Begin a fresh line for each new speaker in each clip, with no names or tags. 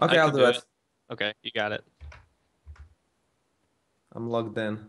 Okay, I'll do it.
Okay, you got it.
I'm logged in.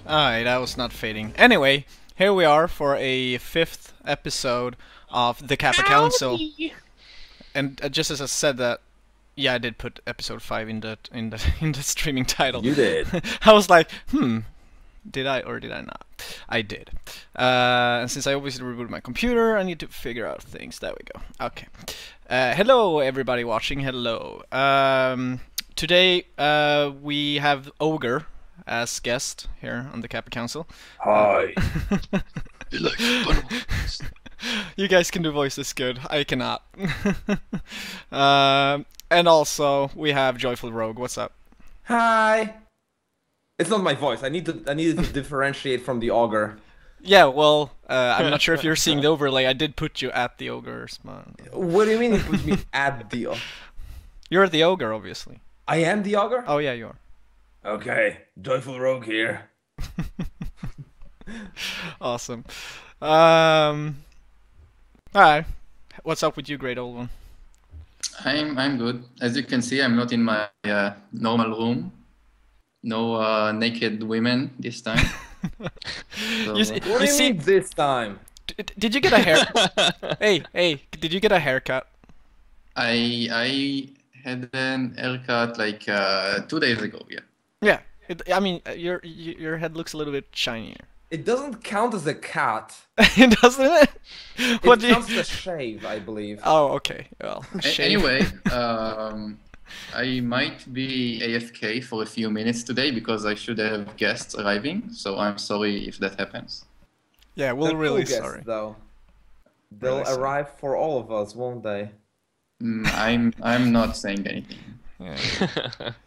Alright, that was not fading. Anyway, here we are for a 5th episode of the Kappa Council. And just as I said that, yeah, I did put episode 5 in the streaming title.
You did.
I was like, did I or did I not? I did. And since I obviously rebooted my computer, I need to figure out things. There we go. Okay. Hello, everybody watching. Hello. Today we have Ogre as guest here on the Kappa Council.
Hi.
You guys can do voices good. I cannot. And also we have JoyfulRogue. What's up?
Hi. It's not my voice. I needed to differentiate from the ogre.
Yeah, well, I'm not sure if you're seeing the overlay. I did put you at the ogre's.
What do you mean you put me at the ogre?
You're the ogre, obviously.
I am the ogre?
Oh yeah, you are.
Okay, JoyfulRogue here.
Awesome. Alright. What's up with you, GreatOldOne?
I'm good. As you can see, I'm not in my normal room. No naked women this time. So,
What do you mean this time?
Did you get a hair? Hey, did you get a haircut?
I had an haircut like 2 days ago. Yeah.
Yeah. I mean, your head looks a little bit shinier.
It doesn't count as a cat.
It doesn't it?
It counts as a shave, I believe.
Oh, okay. Well,
anyway, I might be AFK for a few minutes today because I should have guests arriving. So I'm sorry if that happens.
Yeah, we're
They're
really
cool guests,
sorry.
Though. They'll
Really
arrive for all of us, won't they?
I'm not saying anything.
Yeah.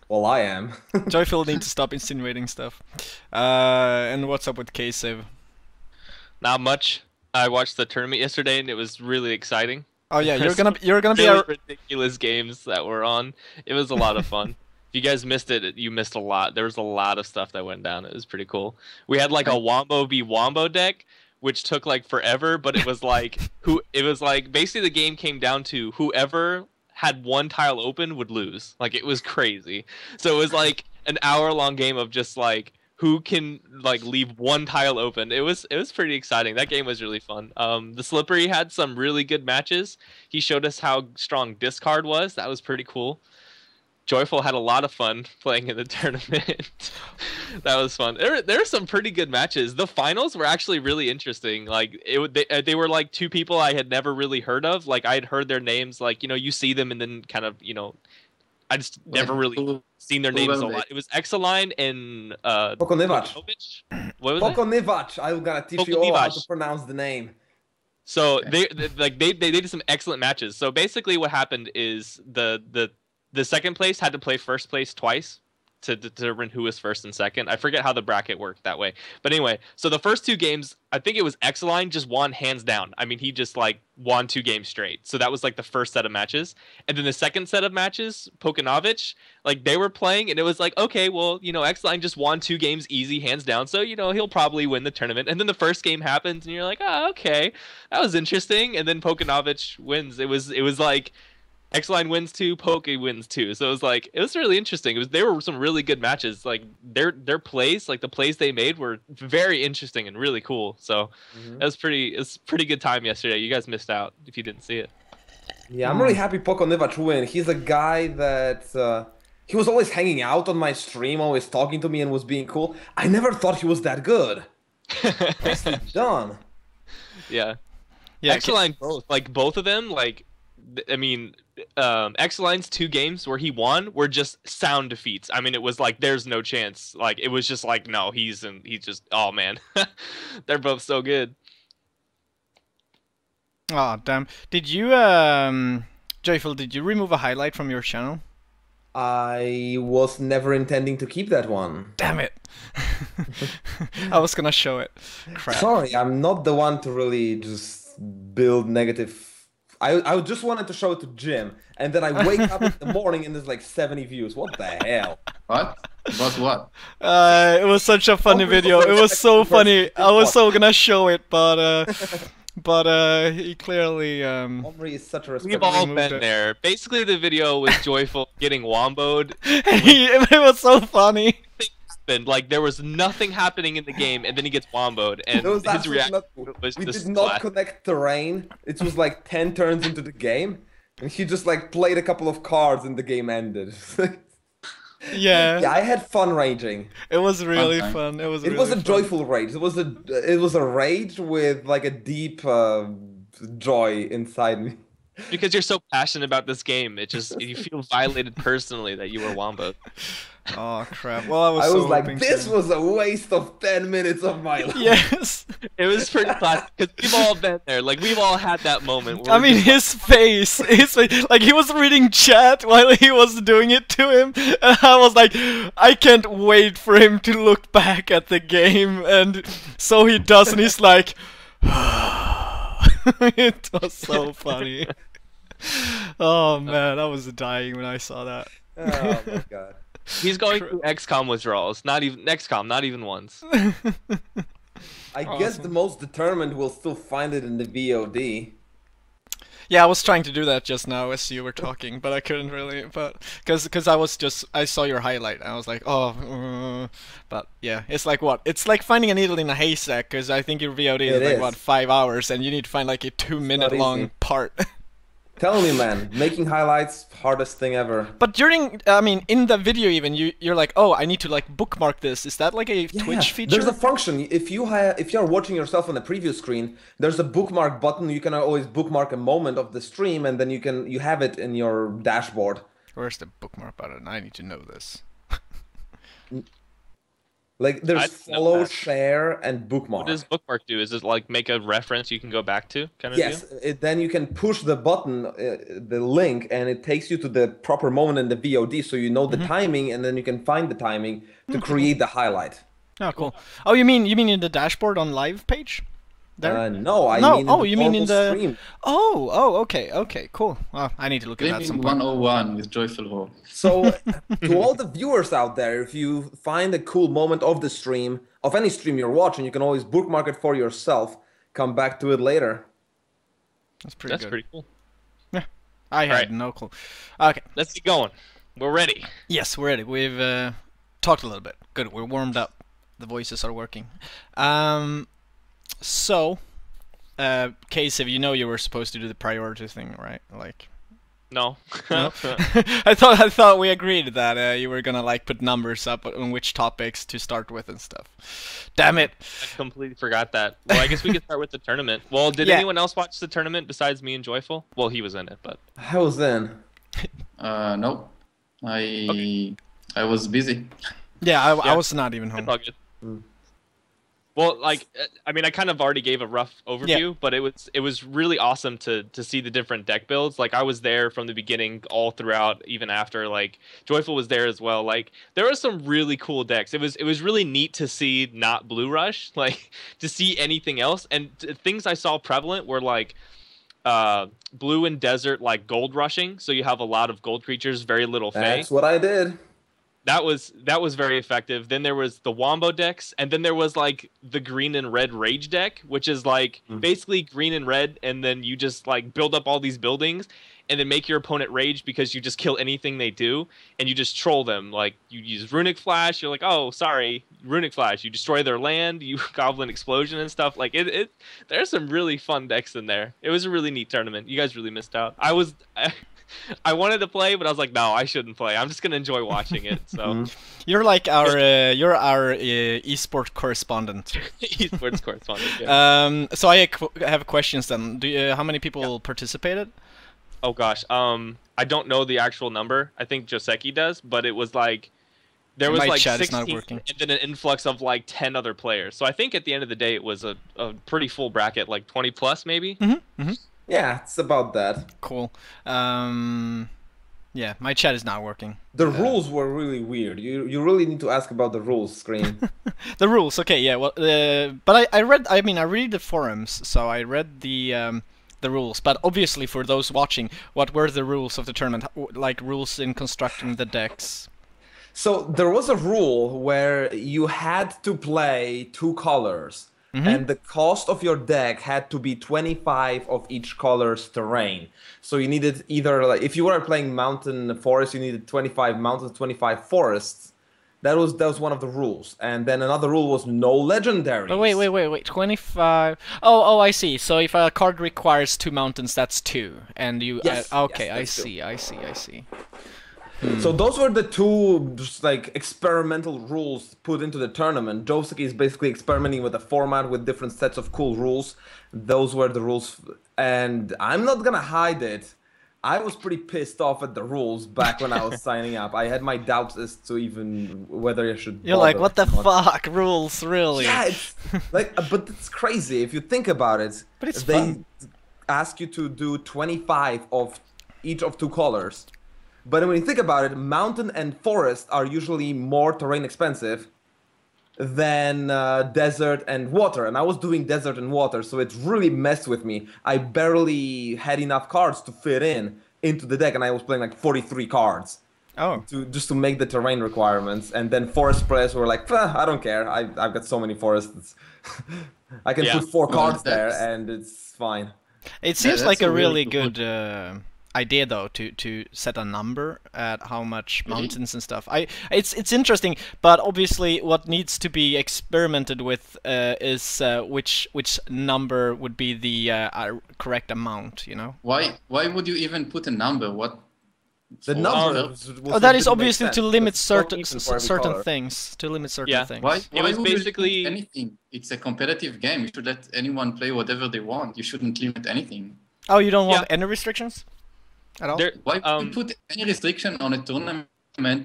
Well, I am.
Joyful needs to stop insinuating stuff. And what's up with K-Save?
Not much. I watched the tournament yesterday and it was really exciting.
Oh yeah, you're gonna be
really ridiculous games that were on. It was a lot of fun. If you guys missed it, you missed a lot. There was a lot of stuff that went down. It was pretty cool. We had like a Wombo v Wombo deck, which took like forever, but it was like basically the game came down to whoever had one tile open would lose. Like it was crazy. So it was like an hour-long game of just like who can like leave one tile open. It was pretty exciting. That game was really fun. The Slippery had some really good matches. He showed us how strong discard was. That was pretty cool. Joyful had a lot of fun playing in the tournament. That was fun. There were some pretty good matches. The finals were actually really interesting. Like they were like two people I had never really heard of. Like I had heard their names. Like you see them and then kind of I just never really seen their names a lot. It was Exaline and
Pokonivac.
What was
Pokonivac. I'm gonna teach you all how to pronounce the name.
So they did some excellent matches. So basically what happened is the second place had to play first place twice to determine who was first and second. I forget how the bracket worked that way. But anyway, so the first two games, I think it was Exaline just won hands down. I mean, he just like won 2 games straight. So that was like the first set of matches. And then the second set of matches, Pokonovich, like they were playing and it was like, okay, well, Exaline just won 2 games easy, hands down. So, he'll probably win the tournament. And then the first game happens and you're like, oh, okay, that was interesting. And then Pokonovich wins. It was like X-Line wins 2, Poke wins 2. So it was really interesting. There were some really good matches. Like their plays, like the plays they made were very interesting and really cool. So it was pretty good time yesterday. You guys missed out if you didn't see it.
Yeah, I'm really happy Poco Nivac win. He's a guy that he was always hanging out on my stream, always talking to me and was being cool. I never thought he was that good. Nicely done.
Yeah.
Yeah,
X-Line both of them, I mean, X-Line's 2 games where he won were just sound defeats. I mean, it was like there's no chance. Like it was just like no, he's just oh man. They're both so good.
Oh damn! Did you Joyful? Did you remove a highlight from your channel?
I was never intending to keep that one.
Damn it! I was gonna show it. Crap.
Sorry, I'm not the one to really just build negative. I just wanted to show it to Jim, and then I wake up in the morning and there's like 70 views. What the hell?
What? About what?
It was such a funny video. It was so funny. I was so gonna show it, but he clearly
Omri is such a
We've
respectful.
all been there. Basically, the video was Joyful getting womboed.
it was so funny.
Like there was nothing happening in the game, and then he gets womboed, and
There was
his
absolutely
reaction
not,
was
we
just
did not
flat.
connect terrain. It was like 10 turns into the game, and he just like played a couple of cards and the game ended.
Yeah.
Yeah, I had fun raging.
It was really
time.
fun. It was.
It
really
was a
fun.
joyful rage. It was a rage with like a deep joy inside me.
Because you're so passionate about this game, you feel violated personally that you were womboed.
Oh crap! Well, I was.
I
so
was like,
hoping
this
to-
was a waste of 10 minutes of my life.
Yes.
It was pretty classic because we've all been there. Like we've all had that moment. Where
I
we're
mean,
just
his face, like he was reading chat while he was doing it to him, and I was like, I can't wait for him to look back at the game, and so he does, and he's like, it was so funny. Oh man, I was dying when I saw that.
Oh my god.
He's going through XCOM withdrawals. Not even XCOM, not even once.
I guess the most determined will still find it in the VOD.
Yeah, I was trying to do that just now as you were talking, but I couldn't really, but because I saw your highlight and I was like, oh, but yeah, it's like what? It's like finding a needle in a haystack, because I think your VOD is
It
like
is.
what, 5 hours, and you need to find like a 2-minute long
easy.
part.
Tell me, man, making highlights, hardest thing ever.
But during, I mean, in the video even, you're like, oh, I need to like bookmark this. Is that like a Twitch feature?
There's a function. If you're watching yourself on the preview screen, there's a bookmark button. You can always bookmark a moment of the stream, and then you have it in your dashboard.
Where's the bookmark button? I need to know this.
Like there's
I didn't know
follow,
that.
share, and bookmark.
What does bookmark do? Is it like make a reference you can go back to, kind of
Yes,
deal?
then you can push the button, the link, and it takes you to the proper moment in the VOD, so you know the timing, and then you can find the timing to create the highlight.
Oh, cool. Oh, you mean in the dashboard on live page? There?
No, I
No,
mean.
oh,
in the
you mean in
normal
the-
stream.
Oh, okay, cool. Well, I need to look at that some
Streaming
point.
101 with JoyfulRogue.
So, to all the viewers out there, if you find a cool moment of the stream, of any stream you're watching, you can always bookmark it for yourself. Come back to it later.
That's pretty
That's
good.
pretty cool.
I had
Alright.
no clue. Okay,
Let's get going. We're ready.
yes, we're ready. We've talked a little bit. Good, we're warmed up. The voices are working. So, Casey, you know you were supposed to do the priority thing, right? Like,
No.
no? I thought we agreed that you were gonna like put numbers up on which topics to start with and stuff. Damn it!
I completely forgot that. Well, I guess we could start with the tournament. Well, did
Yeah.
anyone else watch the tournament besides me and Joyful? Well, he was in it, but
I was in.
No, I was busy.
Yeah, I
Yeah.
was not even
it's
home.
all good. Well, like, I mean, I kind of already gave a rough overview, but it was really awesome to see the different deck builds. Like, I was there from the beginning, all throughout, even after. Like, Joyful was there as well. Like, there were some really cool decks. It was really neat to see not Blue Rush, like to see anything else. And things I saw prevalent were like blue and desert, like gold rushing. So you have a lot of gold creatures, very little Fae.
That's what I did.
that was very effective. Then there was the Wombo decks, and then there was like the green and red rage deck, which is like basically green and red, and then you just like build up all these buildings, and then make your opponent rage because you just kill anything they do, and you just troll them. Like you use Runic Flash, you're like, oh sorry, Runic Flash. You destroy their land, you Goblin Explosion and stuff. Like there's some really fun decks in there. It was a really neat tournament. You guys really missed out. I wanted to play, but I was like, no, I shouldn't play. I'm just gonna enjoy watching it. So
you're like our esport correspondent.
Esports correspondent. Yeah.
So I have questions then. How many people participated?
Oh gosh, I don't know the actual number. I think Joseki does, but it was like there was like 16, and then an influx of like 10 other players. So I think at the end of the day, it was a pretty full bracket, like 20 plus maybe.
Yeah, it's about that.
Cool. Yeah, my chat is not working.
The rules were really weird. You really need to ask about the rules screen.
The rules, okay, yeah. Well, but I read. I mean, I read the forums, so I read the rules. But obviously, for those watching, what were the rules of the tournament? Like rules in constructing the decks.
So there was a rule where you had to play 2 colors. And the cost of your deck had to be 25 of each color's terrain. So you needed either, like, if you were playing mountain forest, you needed 25 mountains, 25 forests. That was one of the rules. And then another rule was no legendaries.
But wait. 25. Oh, I see. So if a card requires 2 mountains, that's 2. And you.
Yes,
okay,
yes,
I see.
So those were the 2 just like experimental rules put into the tournament. Joseki is basically experimenting with a format with different sets of cool rules. Those were the rules, and I'm not gonna hide it. I was pretty pissed off at the rules back when I was signing up. I had my doubts as to even whether I should.
You're like, what the fuck, rules, really?
Yeah, it's like, but it's crazy if you think about it.
But it's
they
fun.
ask you to do 25 of each of 2 colors. But when you think about it, mountain and forest are usually more terrain expensive than desert and water. And I was doing desert and water, so it really messed with me. I barely had enough cards to fit into the deck, and I was playing like 43 cards.
Oh.
Just to make the terrain requirements. And then forest players were like, I don't care. I've got so many forests. I can put 4 cards there, and it's fine.
It seems like a really good idea though to set a number at how much mountains and stuff. It's interesting, but obviously what needs to be experimented with is which number would be the correct amount, you know?
Why would you even put a number? What?
The number.
Oh, that is obviously to limit certain things. To limit certain things.
Why
it was basically
anything. It's a competitive game. You should let anyone play whatever they want. You shouldn't limit anything.
Oh, you don't want any restrictions? At all?
Why would you put any restriction on a tournament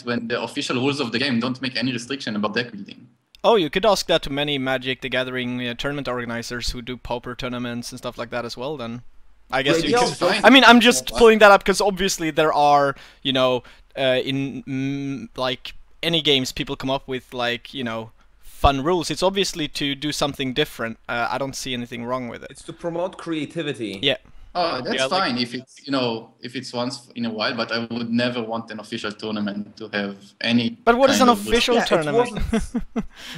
when the official rules of the game don't make any restriction about deck building?
Oh, you could ask that to many Magic the Gathering tournament organizers who do pauper tournaments and stuff like that as well, then. I guess you could. I mean, I'm just pulling that up because obviously there are, you know, in like any games people come up with like, you know, fun rules. It's obviously to do something different. I don't see anything wrong with it.
It's to promote creativity.
Yeah.
Oh, that's fine if it's, you know, if it's once in a while, but I would never want an official tournament to have any.
But what is an official tournament?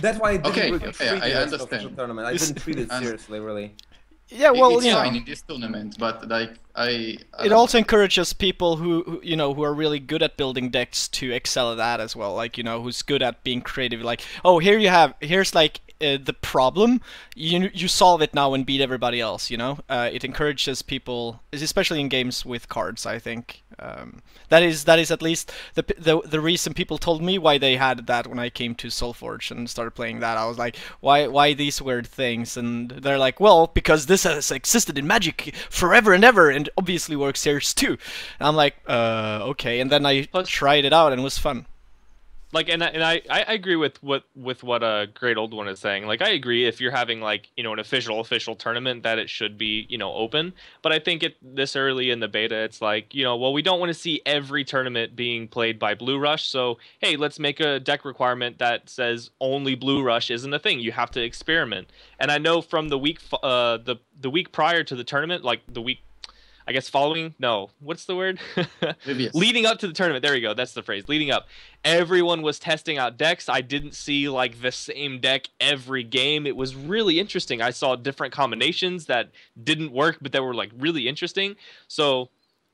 That's why I didn't really treat it
I
as an
understand.
official tournament. I didn't treat it seriously, really.
Yeah, well,
it's
you know,
fine in this tournament, but like
it also encourages people who you know who are really good at building decks to excel at that as well. Like, you know, who's good at being creative. Like, oh, here's like the problem. You solve it now and beat everybody else. You know, it encourages people, especially in games with cards. I think that is at least the reason people told me why they had that when I came to SoulForge and started playing that. I was like, why these weird things? And they're like, well, because this has existed in Magic forever and ever, and obviously works here too. And I'm like, okay. And then I tried it out, and it was fun.
Like, and I agree with what GreatOldOne is saying. Like, I agree if you're having like, you know, an official tournament that it should be, you know, open. But I think this early in the beta, it's like, you know, well, we don't want to see every tournament being played by Blue Rush. So hey, let's make a deck requirement that says only Blue Rush isn't a thing. You have to experiment. And I know from the week the week prior to the tournament, like the week, I guess following, no, what's the word?
Previous.
Leading up to the tournament. There you go. That's the phrase. Leading up. Everyone was testing out decks. I didn't see like the same deck every game. It was really interesting. I saw different combinations that didn't work, but that were like really interesting. So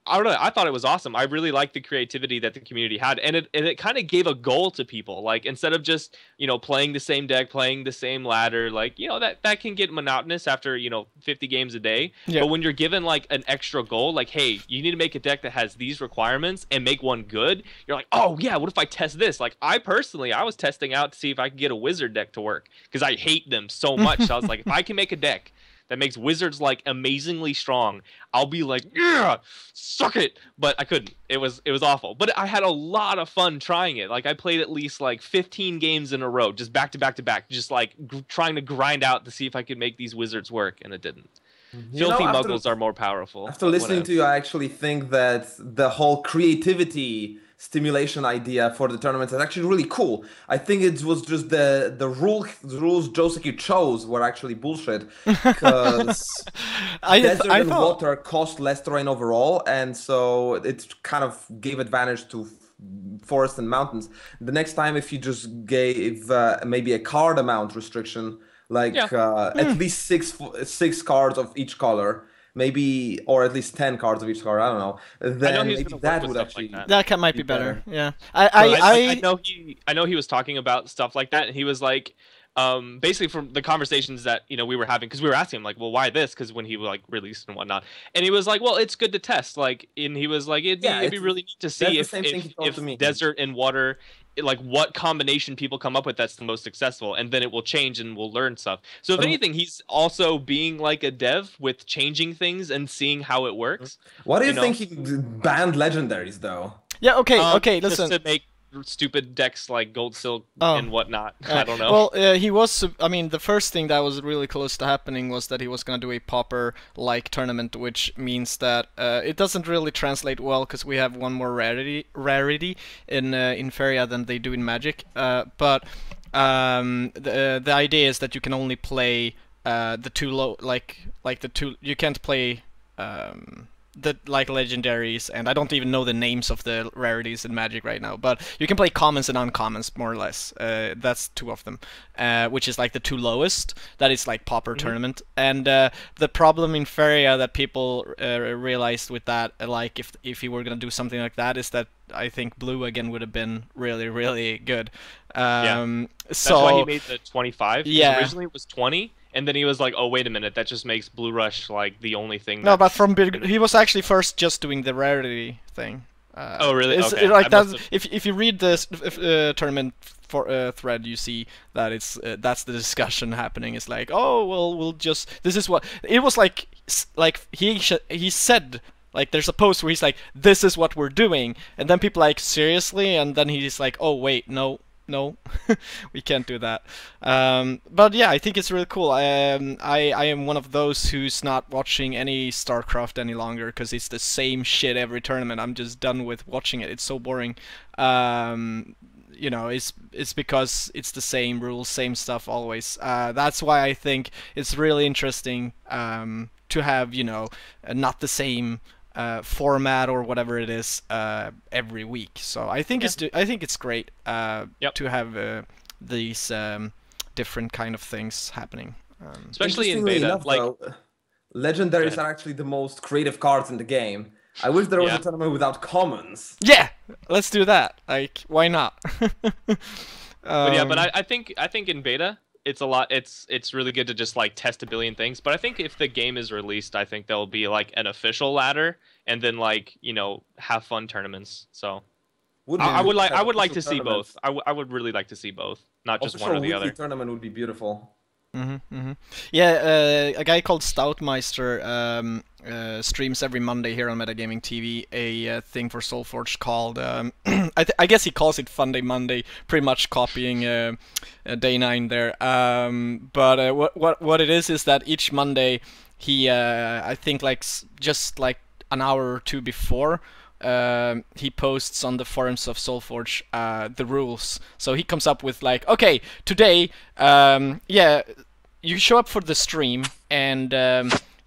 I don't know. I thought it was awesome. I really liked the creativity that the community had, and it kind of gave a goal to people. Like instead of just playing the same deck, playing the same ladder, like that can get monotonous after 50 games a day.
Yeah.
But when you're given like an extra goal, like hey, you need to make a deck that has these requirements and make one good. You're like, oh yeah, what if I test this? Like I was testing out to see if I could get a wizard deck to work because I hate them so much. So I was like, if I can make a deck that makes wizards like amazingly strong, I'll be like, yeah, suck it. But I couldn't. It was awful. But I had a lot of fun trying it. Like I played at least like 15 games in a row, just back to back to back, just like trying to grind out to see if I could make these wizards work, and it didn't. Filthy muggles are more powerful.
After listening to you, I actually think that the whole creativity stimulation idea for the tournaments is actually really cool. I think it was just the rules Joseki chose were actually bullshit, because desert and water cost less terrain overall, and so it kind of gave advantage to forests and mountains. The next time, if you just gave maybe a card amount restriction, like at least six cards of each color, maybe, or at least 10 cards of each card, I don't know. Then maybe that would actually
might be better. Yeah,
I know he was talking about stuff like that, and he was like, basically from the conversations that we were having, because we were asking him like, well, why this? Because when he like released and whatnot, and he was like, well, it's good to test, like, and he was like, it'd be really neat to see if desert and water, like what combination people come up with that's the most successful, and then it will change and we'll learn stuff. So if anything, he's also being like a dev with changing things and seeing how it works.
What do you think he banned legendaries though?
Yeah, okay, listen.
Just to make stupid decks like gold, silk, and whatnot. I don't know.
Well, he was. I mean, the first thing that was really close to happening was that he was going to do a pauper-like tournament, which means that it doesn't really translate well because we have one more rarity in Faeria than they do in Magic. But the idea is that you can only play the two low, like the two. You can't play. The legendaries, and I don't even know the names of the rarities in Magic right now, but you can play commons and uncommons more or less. That's two of them, which is like the two lowest. That is like pauper tournament, and the problem in Faeria that people realized with that, like if you were gonna do something like that, is that I think blue again would have been really good.
That's why he made the 25.
Yeah,
originally it was 20. And then he was like, "Oh, wait a minute! That just makes Blue Rush like the only thing."
No, but he was actually first just doing the rarity thing.
Oh, really? Okay.
Like if you read this tournament thread, you see that that's the discussion happening. It's like, oh well, we'll just this is what it was like. Like he said. Like there's a post where he's like, "This is what we're doing," and then people like, "Seriously?" And then he's like, "Oh wait, no, we can't do that." But yeah, I think it's really cool. I am one of those who's not watching any StarCraft any longer because it's the same shit every tournament. I'm just done with watching it. It's so boring. It's because it's the same rules, same stuff always. That's why I think it's really interesting to have not the same format or whatever it is every week. So I think it's great to have these different kind of things happening.
Especially in beta.
Enough, though, legendaries are actually the most creative cards in the game. I wish there was a tournament without commons.
Yeah, let's do that. Like, why not?
But I think in beta, it's a lot. It's really good to just like test a billion things. But I think if the game is released, I think there'll be like an official ladder, and then like have fun tournaments. So I would like to see both. I would really like to see both, not just one or the other.
Tournament would be beautiful.
Yeah, a guy called Stoutmeister streams every Monday here on Metagamingtv a thing for SoulForge called I guess he calls it Fun Day Monday, pretty much copying Day 9 there. But what it is that each Monday he I think just like an hour or two before he posts on the forums of SoulForge the rules. So he comes up with like, okay, today, you show up for the stream and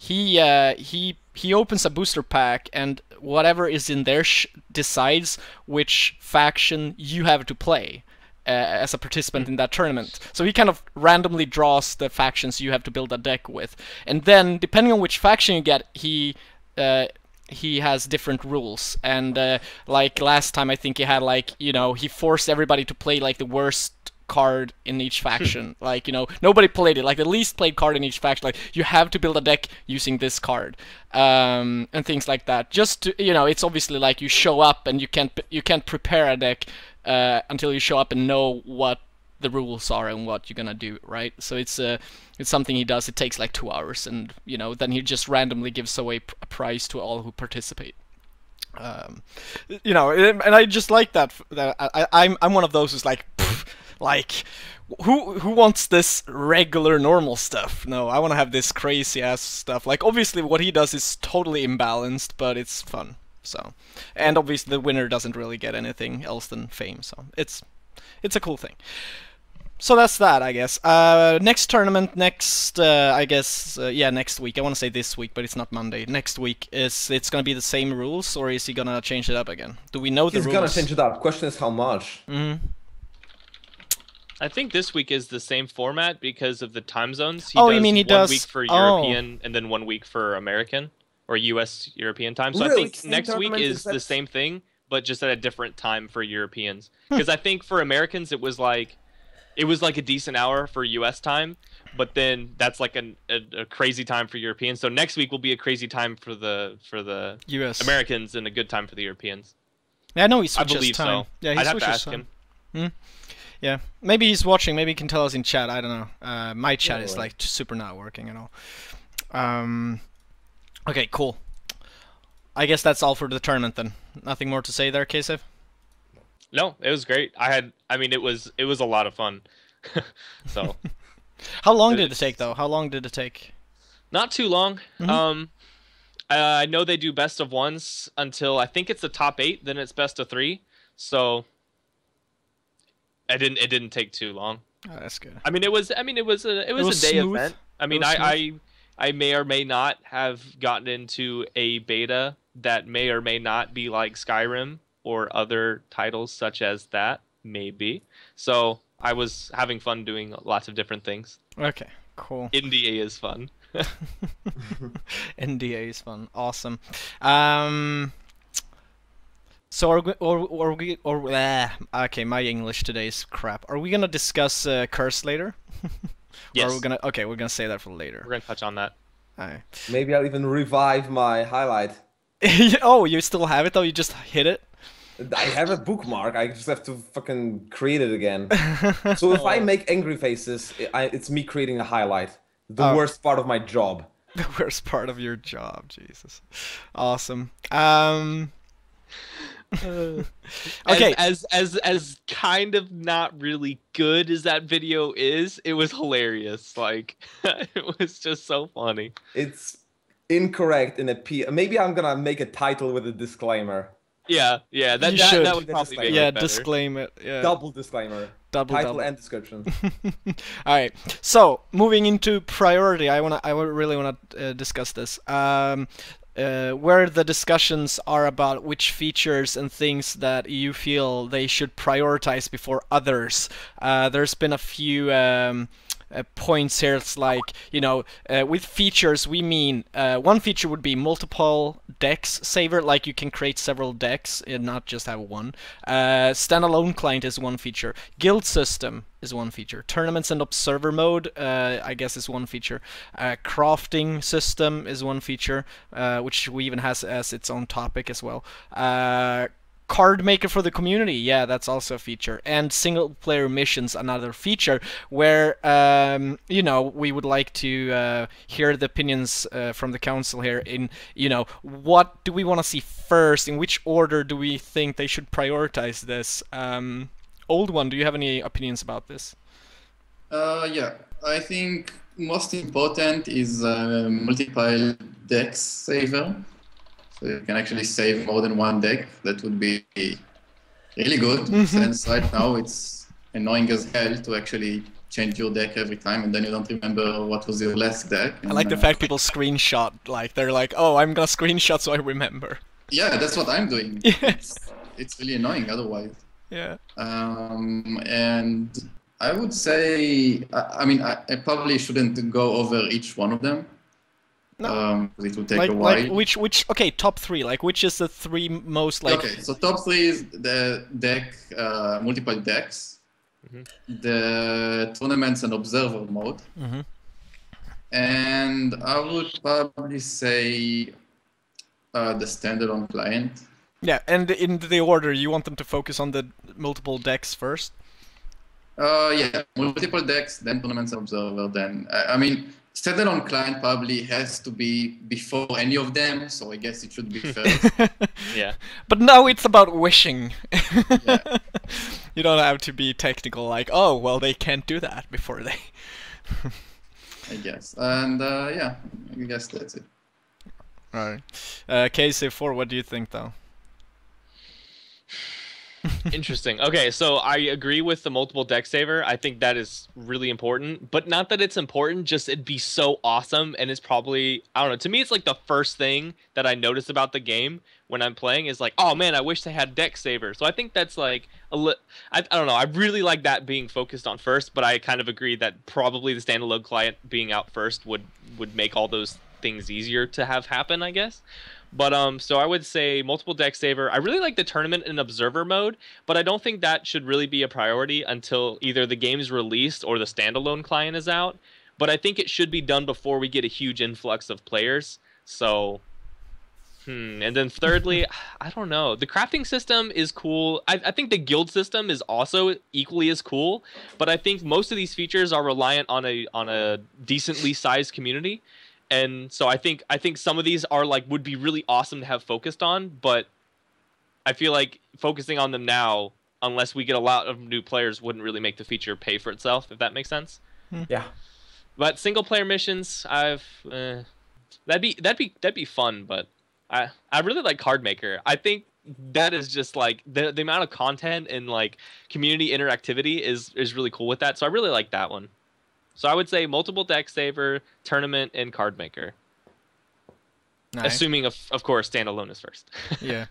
he opens a booster pack, and whatever is in there decides which faction you have to play as a participant in that tournament. So he kind of randomly draws the factions you have to build a deck with, and then depending on which faction you get, he has different rules. And like last time, I think he had like, you know, he forced everybody to play like the worst card in each faction. Like, you know, nobody played it, like the least played card in each faction, like you have to build a deck using this card, and things like that. Just to, you know, it's obviously like you show up and you can't prepare a deck until you show up and know what the rules are and what you're gonna do, right? So it's something he does. It takes like 2 hours, and you know, then he just randomly gives away a prize to all who participate. You know, and I just like that. I'm one of those who's like, pff, like, who wants this regular normal stuff? No, I want to have this crazy ass stuff. Like, obviously what he does is totally imbalanced, but it's fun. So, and obviously the winner doesn't really get anything else than fame. So it's a cool thing. So that's that, I guess. Next tournament, I guess, yeah, next week. I want to say this week, but it's not Monday. Next week, it's going to be the same rules, or is he going to change it up again? Do we know the rules?
He's going to change it up. Question is how much?
Mm-hmm.
I think this week is the same format because of the time zones.
He does
1 week for European and then 1 week for American, or US European time. So really? I think next week is the same thing, but just at a different time for Europeans. Because I think for Americans, it was like a decent hour for US time, but then that's like a crazy time for Europeans. So next week will be a crazy time for the
US
Americans and a good time for the Europeans.
Yeah, I know he switches
I believe
time.
So.
Yeah,
I'd have to ask him.
Yeah, maybe he's watching. Maybe he can tell us in chat. I don't know. My chat is like super not working at all. Okay, cool. I guess that's all for the tournament then. Nothing more to say there, Kasev?
No, it was great. I mean, it was a lot of fun. So.
How long did it take though? How long did it take?
Not too long. Mm-hmm. I know they do best of ones until I think it's the top 8. Then it's best of 3. So. It didn't take too long.
Oh, that's good.
I mean, it was a day
smooth.
event. I mean, I may or may not have gotten into a beta that may or may not be like Skyrim or other titles such as that, maybe. So I was having fun doing lots of different things.
Okay, cool.
NDA is fun.
NDA is fun. Awesome. So okay, my English today is crap. Are we gonna discuss Curse later?
Yes.
Or we're gonna say that for later.
We're gonna touch on that.
Alright.
Maybe I'll even revive my highlight.
Oh, you still have it though? You just hit it?
I have a bookmark. I just have to fucking create it again. So if I make angry faces, it's me creating a highlight. The worst part of my job.
The worst part of your job, Jesus. Awesome. Okay.
As kind of not really good as that video is, it was hilarious. Like, it was just so funny.
It's incorrect in a P. Maybe I'm gonna make a title with a disclaimer.
Yeah, that would probably make it better.
Disclaim it. Yeah.
Double disclaimer. Title and description.
All right. So moving into priority, I really wanna discuss this. Where the discussions are about which features and things that you feel they should prioritize before others. There's been a few points here. It's like, you know, with features we mean one feature would be multiple decks saver, like you can create several decks and not just have one. Standalone client is one feature. Guild system is one feature. Tournaments and observer mode, I guess, is one feature. Crafting system is one feature, which we even has as its own topic as well. Card maker for the community, yeah, that's also a feature. And single player missions, another feature, where you know, we would like to hear the opinions from the council here in, you know, what do we want to see first, in which order do we think they should prioritize this. Old One, do you have any opinions about this?
Yeah, I think most important is multiple decks saver. So you can actually save more than one deck. That would be really good, since right now it's annoying as hell to actually change your deck every time, and then you don't remember what was your last deck.
I like the fact people screenshot, like they're like, oh, I'm gonna screenshot so I remember.
Yeah, that's what I'm doing.
Yeah.
It's really annoying otherwise.
Yeah.
And I would say, I mean, I probably shouldn't go over each one of them.
No.
It will take a while.
Like which? Okay, top three. Like, which is the three most like?
Okay, so top three is the deck, multiple decks, the tournaments and observer mode, and I would probably say the standalone client.
Yeah, and in the order, you want them to focus on the multiple decks first?
Yeah, multiple decks, then tournaments and observer, then, I mean, standalone client probably has to be before any of them, so I guess it should be first.
Yeah.
But now it's about wishing.
Yeah.
You don't have to be technical, like, oh, well, they can't do that before they...
I guess. And yeah, I guess that's it.
Alright. KC4, what do you think, though?
Interesting. Okay, so I agree with the multiple deck saver. I think that is really important, but not that it's important, just it'd be so awesome, and it's probably, I don't know, to me it's like the first thing that I notice about the game when I'm playing is like, oh man, I wish they had deck saver. So I think that's like I don't know, I really like that being focused on first, but I kind of agree that probably the standalone client being out first would make all those things easier to have happen, I guess. But so I would say multiple deck saver. I really like the tournament and observer mode, but I don't think that should really be a priority until either the game's released or the standalone client is out. But I think it should be done before we get a huge influx of players. So, and then thirdly, I don't know. The crafting system is cool. I think the guild system is also equally as cool, but I think most of these features are reliant on a decently sized community. And so I think some of these are like would be really awesome to have focused on, but I feel like focusing on them now, unless we get a lot of new players, wouldn't really make the feature pay for itself, if that makes sense.
Yeah.
But single player missions, that'd be fun, but I really like Card Maker. I think that is just like the amount of content and like community interactivity is really cool with that. So I really like that one. So I would say multiple deck saver, tournament, and card maker. Nice. Assuming, of course, standalone is first.
Yeah.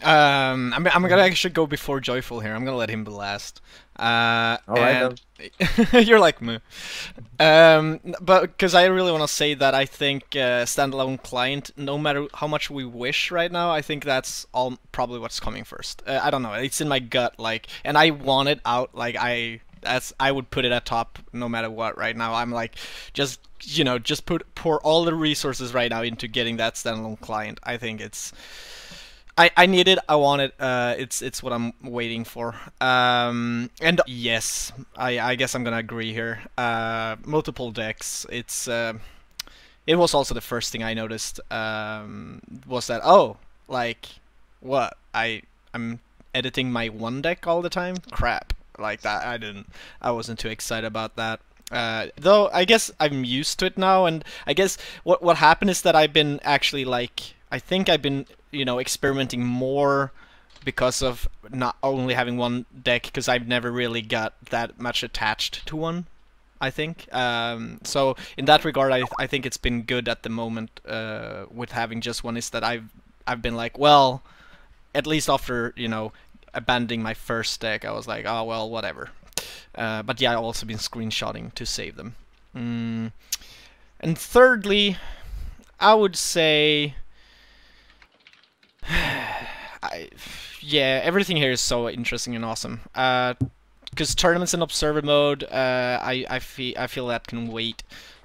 I'm gonna actually go before Joyful here. I'm gonna let him be last.
Alright.
You're like me. But because I really want to say that I think standalone client, no matter how much we wish right now, I think that's all probably what's coming first. I don't know. It's in my gut, like, and I want it out. Like I would put it at top no matter what right now. I'm like, just pour all the resources right now into getting that standalone client. I think it's I need it, I want it, it's what I'm waiting for. And yes, I guess I'm gonna agree here. Multiple decks, it was also the first thing I noticed, was that, oh, like, what, I'm editing my one deck all the time? Crap. Like that, I wasn't too excited about that. Though I guess I'm used to it now, and I guess what happened is that I've been actually like, I think I've been, experimenting more because of not only having one deck, because I've never really got that much attached to one, I think. So in that regard, I think it's been good at the moment with having just one, is that I've been like, well, at least after, abandoning my first deck, I was like, oh well, whatever. But yeah, I've also been screenshotting to save them. And thirdly, I would say, yeah, everything here is so interesting and awesome. Because tournaments in observer mode, I feel that can wait.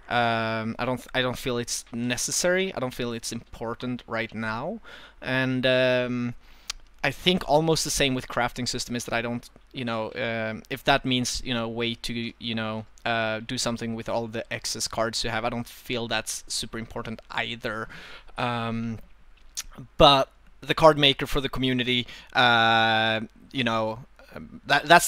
I don't feel it's necessary. I don't feel it's important right now, and I think almost the same with crafting system is that I don't, if that means, wait to, do something with all the excess cards you have, I don't feel that's super important either. But the card maker for the community, that's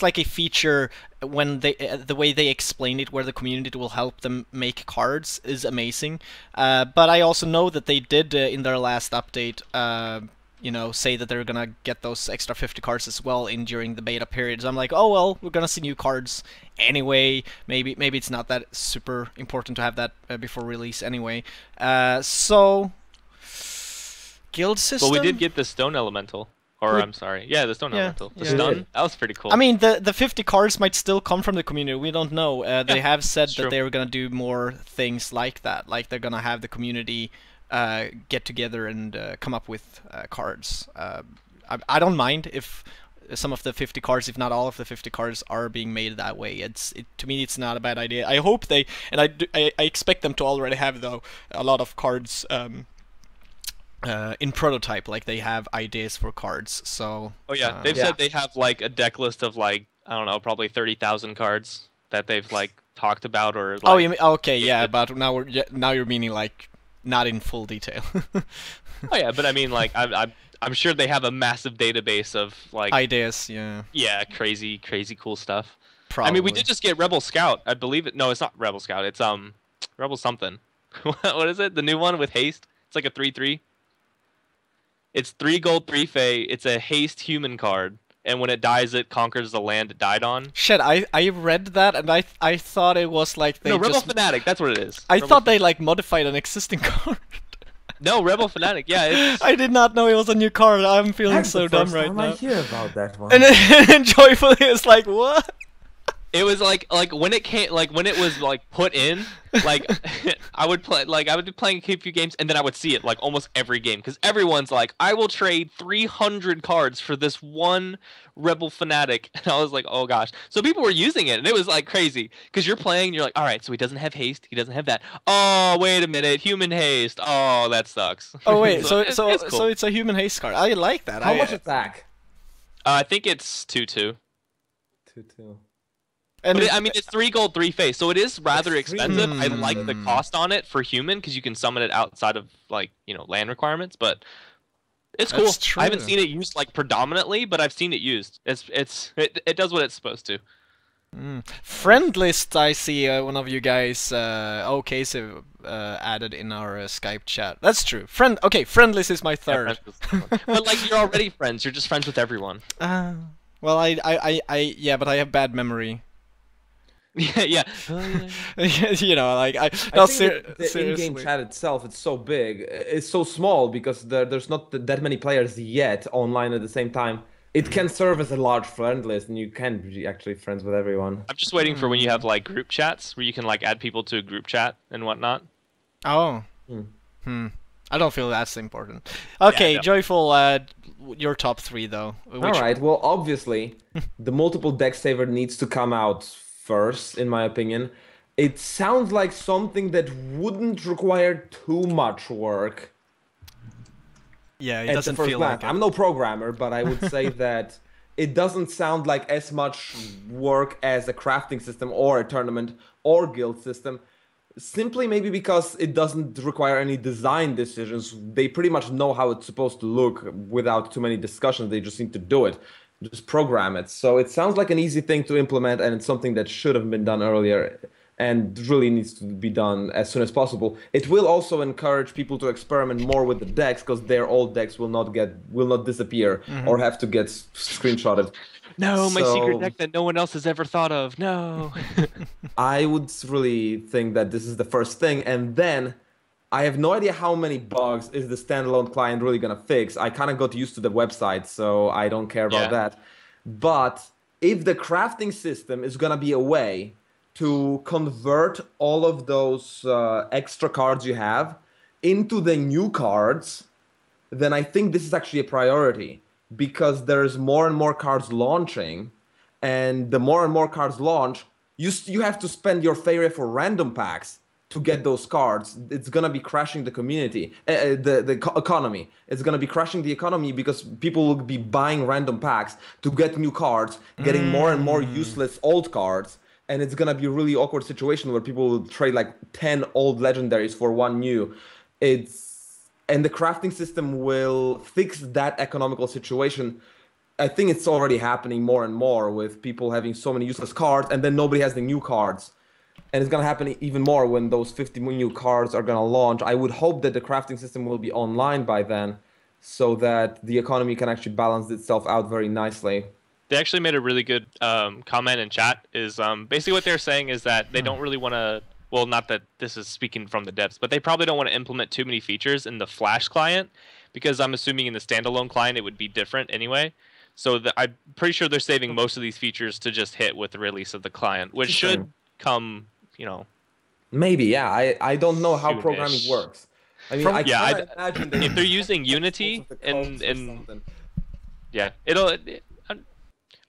like a feature when the way they explain it, where the community will help them make cards, is amazing. But I also know that they did in their last update, you know, say that they're gonna get those extra 50 cards as well in during the beta period. So I'm like, oh well, we're gonna see new cards anyway. Maybe it's not that super important to have that before release anyway. So guild system.
But we did get the Stone Elemental. Or, I'm sorry. Yeah, the Stone Elemental. The Stun? That was pretty cool.
I mean, the 50 cards might still come from the community. We don't know. They have said that they were going to do more things like that. Like, they're going to have the community get together and come up with cards. I don't mind if some of the 50 cards, if not all of the 50 cards, are being made that way. To me, it's not a bad idea. I hope they... And I expect them to already have, though, a lot of cards... in prototype, like they have ideas for cards. So
oh yeah, they've said they have like a deck list of like, I don't know, probably 30,000 cards that they've like talked about or like,
oh, you mean, okay, yeah, but now you're meaning like not in full detail.
Oh yeah, but I mean like I'm sure they have a massive database of like
ideas.
Yeah, crazy cool stuff.
Probably.
I mean, we did just get Rebel Scout, I believe it. No, it's not Rebel Scout, it's Rebel something. What is it, the new one with haste? It's like a 3/3. It's 3 gold, 3 fey. It's a haste human card, and when it dies, it conquers the land it died on.
Shit, I read that, and I thought it was like they
Rebel Fanatic. That's what it is.
I thought they like modified an existing card.
No, Rebel Fanatic. Yeah,
I did not know it was a new card. I'm feeling so dumb right now.
I hear about that one.
And Joyful is like, what?
It was like when it came, like when it was like put in, like I would be playing a few games and then I would see it like almost every game because everyone's like, I will trade 300 cards for this one Rebel Fanatic, and I was like, oh gosh. So people were using it and it was like crazy because you're playing, you're like, all right, so he doesn't have haste, he doesn't have that. Oh wait a minute, human haste. Oh, that sucks.
Oh wait, so
cool.
it's a human haste card. I like that.
How much attack?
I think it's 2/2.
2/2.
And
but I mean, it's 3 gold, 3 face, so it is rather expensive. I like the cost on it for human because you can summon it outside of like, you know, land requirements. But it's cool. I haven't seen it used like predominantly, but I've seen it used. It does what it's supposed to.
Friend list, I see one of you guys, Casey, added in our Skype chat. That's true. Friend list is my third.
But like, you're already friends. You're just friends with everyone.
Well, yeah, but I have bad memory.
Yeah.
You know, like
I think the in-game chat itself, it's so big, it's so small because there's not that many players yet online at the same time. It can serve as a large friend list, and you can be actually friends with everyone.
I'm just waiting for when you have like group chats where you can like add people to a group chat and whatnot.
Oh. I don't feel that's important. Okay, yeah, Joyful, your top 3 though.
Alright, well obviously the multiple deck saver needs to come out first, in my opinion. It sounds like something that wouldn't require too much work.
Yeah, it doesn't feel like it.
I'm no programmer, but I would say that it doesn't sound like as much work as a crafting system or a tournament or guild system. Simply maybe because it doesn't require any design decisions. They pretty much know how it's supposed to look without too many discussions. They just need to do it. Just program it. So it sounds like an easy thing to implement, and it's something that should have been done earlier and really needs to be done as soon as possible. It will also encourage people to experiment more with the decks because their old decks will not disappear or have to get screenshotted.
No, my secret deck that no one else has ever thought of. No.
I would really think that this is the first thing, and then I have no idea how many bugs is the standalone client really gonna fix. I kind of got used to the website, so I don't care about that. But if the crafting system is gonna be a way to convert all of those extra cards you have into the new cards, then I think this is actually a priority because there's more and more cards launching, and the more and more cards launch, you have to spend your Faeria for random packs to get those cards. It's gonna be crashing the community, the economy. It's gonna be crashing the economy because people will be buying random packs to get new cards, getting more and more useless old cards, and it's gonna be a really awkward situation where people will trade like 10 old legendaries for one new. And the crafting system will fix that economical situation. I think it's already happening more and more with people having so many useless cards, and then nobody has the new cards. And it's going to happen even more when those 50 new cards are going to launch. I would hope that the crafting system will be online by then. so that the economy can actually balance itself out very nicely.
They actually made a really good comment in chat. Is basically what they're saying is that they don't really want to. Well, not that this is speaking from the depths, but they probably don't want to implement too many features in the Flash client, because I'm assuming in the standalone client it would be different anyway. So I'm pretty sure they're saving most of these features to just hit with the release of the client, which should come, you know.
Maybe, yeah. I don't know how programming works. I mean, I can't imagine
if they're using Unity and yeah,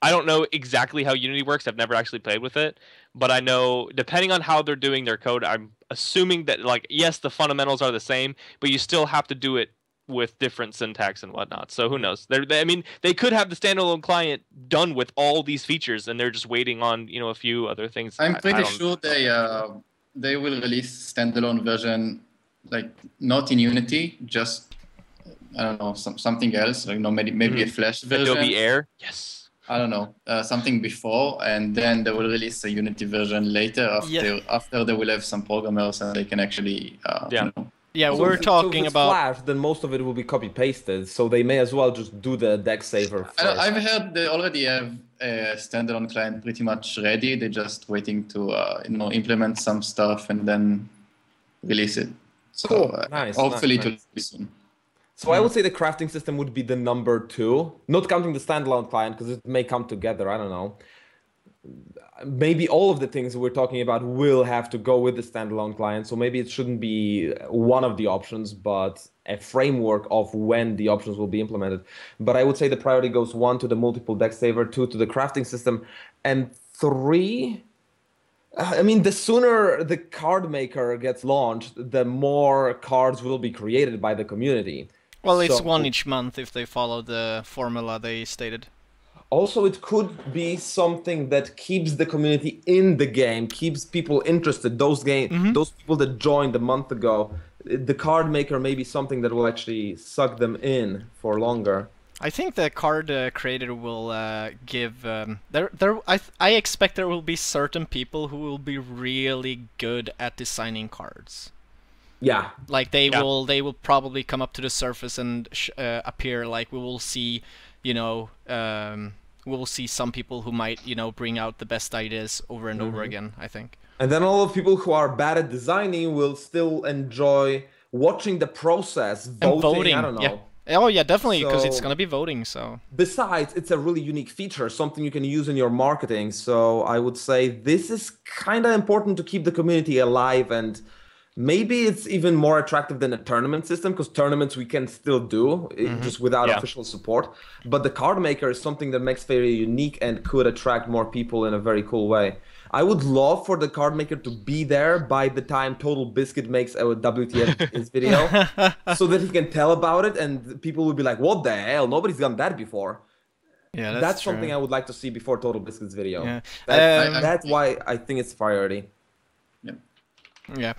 I don't know exactly how Unity works. I've never actually played with it, but I know depending on how they're doing their code, I'm assuming that, like, yes, the fundamentals are the same, but you still have to do it with different syntax and whatnot. So who knows? I mean, they could have the standalone client done with all these features, and they're just waiting on, you know, a few other things.
I'm pretty sure they will release standalone version, like not in Unity, just I don't know, something else, like, you know, maybe a Flash version.
Adobe Air, yes.
I don't know, something before, and then they will release a Unity version later after they will have some programmers and they can actually you know.
Yeah,
so
we're talking about
Flash, then most of it will be copy pasted, so they may as well just do the deck saver first.
I've heard they already have a standalone client pretty much ready. They're just waiting to you know, implement some stuff and then release it. So
cool. Nice,
hopefully
nice.
to be soon.
So I would say the crafting system would be the number 2, not counting the standalone client, because it may come together. I don't know. Maybe all of the things we're talking about will have to go with the standalone client. So maybe it shouldn't be one of the options, but a framework of when the options will be implemented. But I would say the priority goes 1 to the multiple deck saver, 2 to the crafting system, and 3. I mean, the sooner the card maker gets launched, the more cards will be created by the community.
Well, it's 1 each month if they follow the formula they stated.
Also, it could be something that keeps the community in the game, keeps people interested. Those people that joined a month ago, the card maker may be something that will actually suck them in for longer.
I think the card creator will give. I expect there will be certain people who will be really good at designing cards.
Yeah.
Like they will probably come up to the surface and appear. Like we will see, you know, we will see some people who might, you know, bring out the best ideas over and over again, I think.
And then all of people who are bad at designing will still enjoy watching the process, voting. I don't know.
Yeah. Oh yeah, definitely, because it's gonna be voting. So
besides, it's a really unique feature, something you can use in your marketing. So I would say this is kind of important to keep the community alive, and maybe it's even more attractive than a tournament system, because tournaments we can still do just without official support. But the card maker is something that makes Faeria unique and could attract more people in a very cool way. I would love for the card maker to be there by the time Total Biscuit makes a WTF video, so that he can tell about it and people will be like, what the hell? Nobody's done that before.
Yeah,
that's something I would like to see before Total Biscuit's video.
Yeah.
That's why I think it's priority.
Yeah.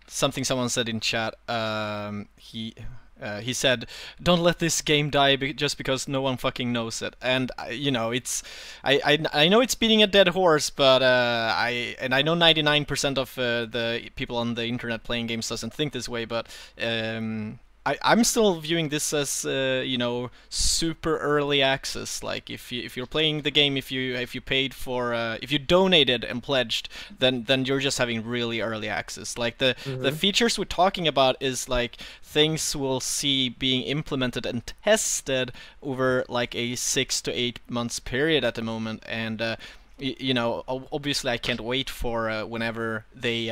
Something someone said in chat. He said, "Don't let this game die just because no one fucking knows it." And you know, it's I know it's beating a dead horse, but I know 99% of the people on the internet playing games doesn't think this way, but I'm still viewing this as you know, super early access. Like if you're playing the game, if you paid for if you donated and pledged, then you're just having really early access. Like the features we're talking about is like things we'll see being implemented and tested over like a 6 to 8 months period at the moment, and you know, obviously I can't wait for whenever they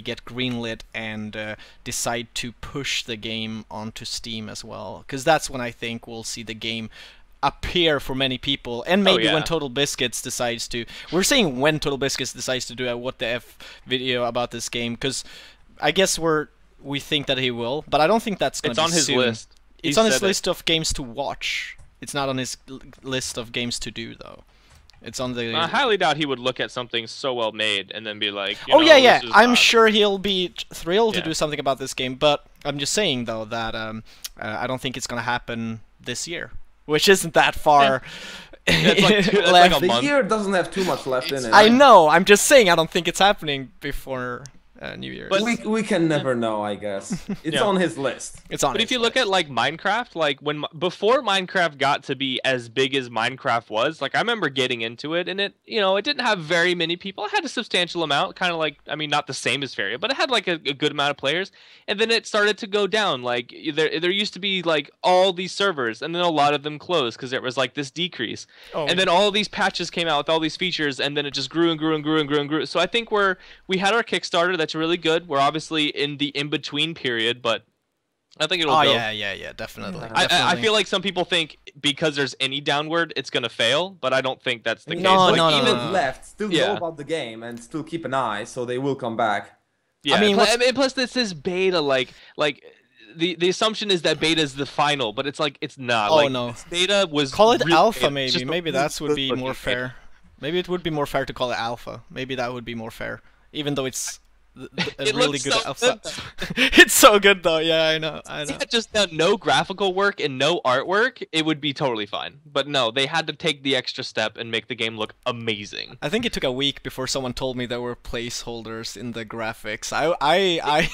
get greenlit and decide to push the game onto Steam as well, because that's when I think we'll see the game appear for many people, and maybe when Total Biscuits decides to. We're saying when Total Biscuits decides to do a what the F video about this game, because I guess we think that he will, but I don't think that's going to be
on his
soon.
list.
It's on his list of games to watch. It's not on his list of games to do, though. It's on the.
I highly doubt he would look at something so well made and then be like,
"Oh yeah, yeah." I'm sure he'll be thrilled to do something about this game, but I'm just saying though that I don't think it's gonna happen this year, which isn't that far.
It's like a
the
month.
year doesn't have too much left in it.
I know. I'm just saying I don't think it's happening before New Year's.
But
we can never know, I guess. It's
Yeah.
on his list.
It's on.
But if you look at like Minecraft, like before Minecraft got to be as big as Minecraft was, like I remember getting into it, and it it didn't have very many people. It had a substantial amount, kind of like, I mean, not the same as Faeria, but it had like a good amount of players. And then it started to go down. Like there used to be like all these servers, and then a lot of them closed because there was like this decrease. And then all these patches came out with all these features, and then it just grew and grew and grew and grew and grew. So I think we had our Kickstarter that's really good. We're obviously in the in-between period, but I think it'll go.
Yeah, definitely.
I feel like some people think because there's any downward, it's gonna fail, but I don't think that's the case.
No,
Like,
no,
even
no.
Left still
Yeah.
know about the game and still keep an eye, so they will come back.
Yeah,
I mean,
plus this is beta. Like the assumption is that beta is the final, but it's like it's not.
Oh,
like,
no.
this beta was
Call it
really
alpha,
beta. It's
maybe.
just a
Maybe
really
that would be
good
more
looking
fair. Maybe it would be more fair to call it alpha. Maybe that would be more fair, even though it's a
It
really
looks
good
so
alpha.
good,
It's so good though. Yeah, I know.
If they had just done no graphical work and no artwork, it would be totally fine. But no, they had to take the extra step and make the game look amazing.
I think it took a week before someone told me there were placeholders in the graphics. I I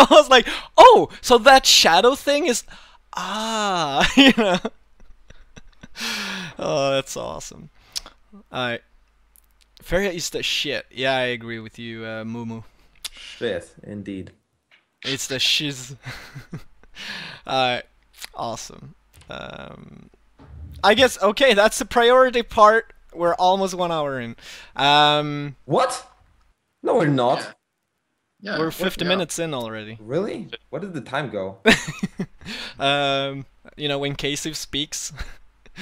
was like, oh, so that shadow thing is, Oh, that's awesome. Faeria is the shit. Yeah, I agree with you, Mumu.
Shit, indeed.
It's the shiz. Awesome. I guess, okay, that's the priority part. We're almost 1 hour in.
What? No, we're not.
Yeah,
We're 50 minutes in already.
Really? Where did the time go?
When Casey speaks,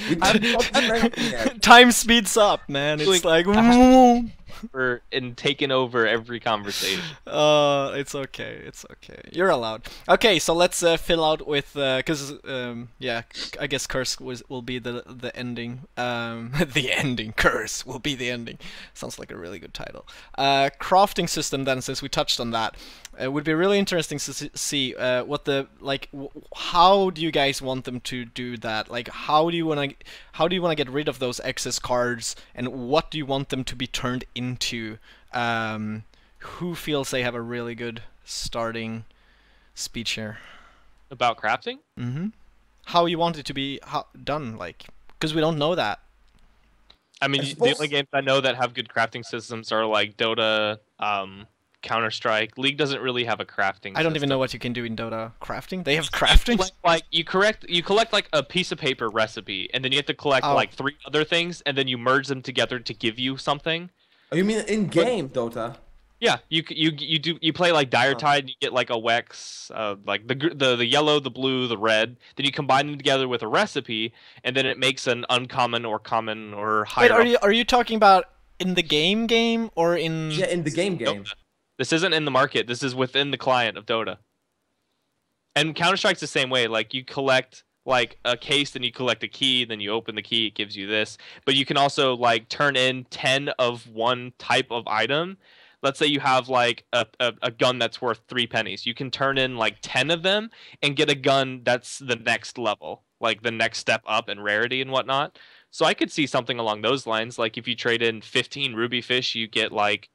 We didn't talk about anything yet.
time speeds up, man. It's like,
And taking over every conversation.
it's okay. It's okay. You're allowed. Okay, so let's fill out with because I guess curse will be the ending. The ending. Curse will be the ending. Sounds like a really good title. Crafting system then, since we touched on that. It would be really interesting to see what how do you guys want them to do that? Like, how do you want to get rid of those excess cards, and what do you want them to be turned into? Who feels they have a really good starting speech here?
About crafting?
How you want it to be done, like, because we don't know that.
I mean, the only games I know that have good crafting systems are like Dota, Counter-Strike. League doesn't really have a crafting
I don't even know what you can do in Dota. Crafting? They have crafting?
Like you collect like a piece of paper recipe, and then you have to collect like 3 other things, and then you merge them together to give you something.
Oh, you mean in game Dota?
Yeah, you play like Dire Tide, and you get like a Wex, like the yellow, the blue, the red. Then you combine them together with a recipe, and then it makes an uncommon or common or higher.
Wait, are you talking about in the game or in?
Yeah, in the game.
Dota. This isn't in the market. This is within the client of Dota. And Counter-Strike's the same way. Like, you collect like a case, then you collect a key, then you open the key, it gives you this. But you can also like turn in 10 of one type of item. Let's say you have like a gun that's worth 3 pennies. You can turn in like 10 of them and get a gun that's the next level, like the next step up in rarity and whatnot. So I could see something along those lines. Like if you trade in 15 RubyFEESH, you get like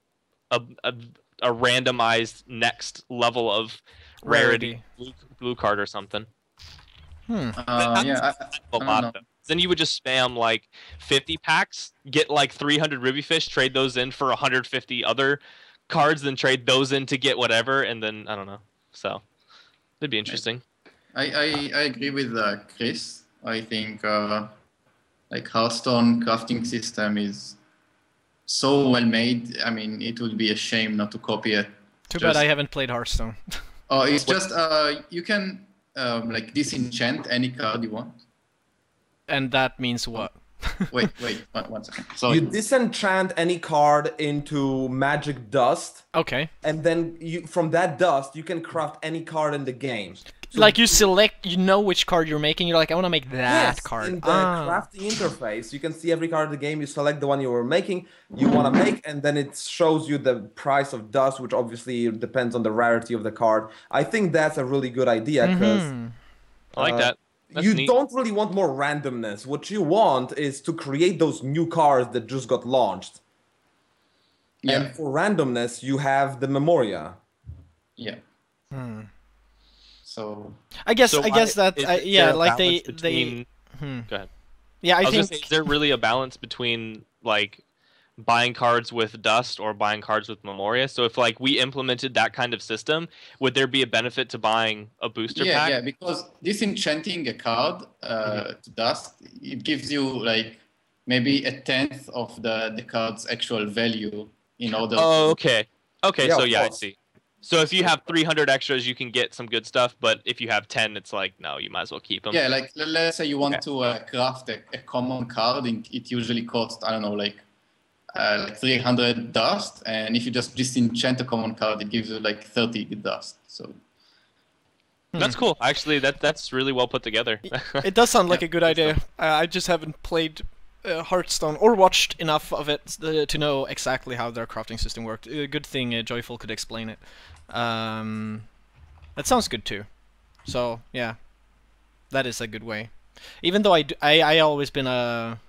a randomized next level of rarity blue card or something.
I don't know.
Then you would just spam like 50 packs, get like 300 RubyFEESH, trade those in for 150 other cards, then trade those in to get whatever, and then I don't know. So it'd be interesting.
I agree with Chris. I think like Hearthstone crafting system is so well made. I mean, it would be a shame not to copy it.
Too bad I haven't played Hearthstone.
Oh, it's just you can like disenchant any card you want.
And that means what?
Wait, one second. Sorry.
You disenchant any card into magic dust.
Okay.
And then from that dust you can craft any card in the game. So
like you select, you know which card you're making. You're like, I want to make that card.
In the crafting interface, you can see every card in the game. You select the one you were making, you want to make, and then it shows you the price of dust, which obviously depends on the rarity of the card. I think that's a really good idea because
I like that. That's
you
neat.
don't really want more randomness. What you want is to create those new cards that just got launched.
Yeah.
And for randomness, you have the memoria.
Yeah. So
I guess that
is there
yeah,
a
like
balance
they
between...
Hmm.
Go ahead.
Yeah, I
I was gonna
think
say, is there really a balance between like buying cards with dust or buying cards with memoria? So if like we implemented that kind of system, would there be a benefit to buying a booster pack?
yeah, because disenchanting a card to dust, it gives you like maybe 1/10 of the card's actual value in order.
Oh, okay. Okay,
Yeah,
so
of
yeah, I
course.
see. So if you have 300 extras, you can get some good stuff, but if you have 10, it's like, no, you might as well keep them.
Yeah, like let's say you want to craft a common card, and it usually costs, I don't know, like 300 dust, and if you just disenchant a common card, it gives you like 30 dust. So
That's cool. Actually, that's really well put together.
it does sound like a good idea. I just haven't played Hearthstone or watched enough of it to know exactly how their crafting system worked. A good thing Joyful could explain it. That sounds good too. So yeah, that is a good way. Even though I always been a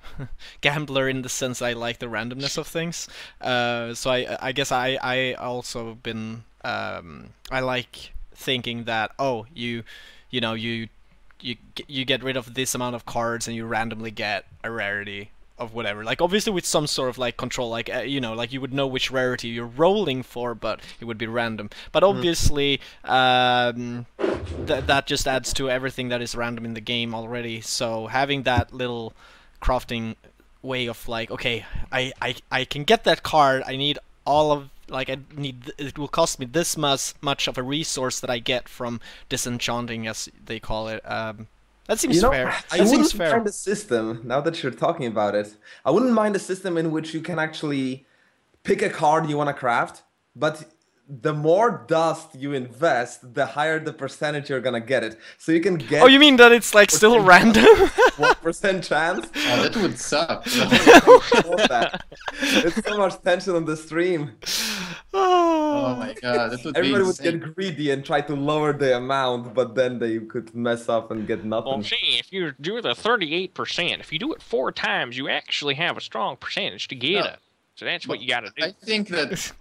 gambler in the sense I like the randomness of things. So I guess I also been I like thinking that you get rid of this amount of cards and you randomly get a rarity of whatever. Like obviously with some sort of like control, like like you would know which rarity you're rolling for, but it would be random. But obviously that just adds to everything that is random in the game already. So having that little crafting way of like, okay, I can get that card. I need all of it will cost me this much of a resource that I get from disenchanting, as they call it. That seems fair.
I wouldn't mind a system, now that you're talking about it, I wouldn't mind a system in which you can actually pick a card you want to craft, but the more dust you invest, the higher the percentage you're gonna get it. So you can get...
Oh, you mean that it's like still random?
1% chance?
Oh, that would suck.
It's so much tension on the stream.
Oh my god, that would
Everybody
be
would get greedy and try to lower the amount, but then they could mess up and get nothing.
Well, see, if you do the 38%, if you do it 4 times, you actually have a strong percentage to get it. So that's what you got to do.
I think that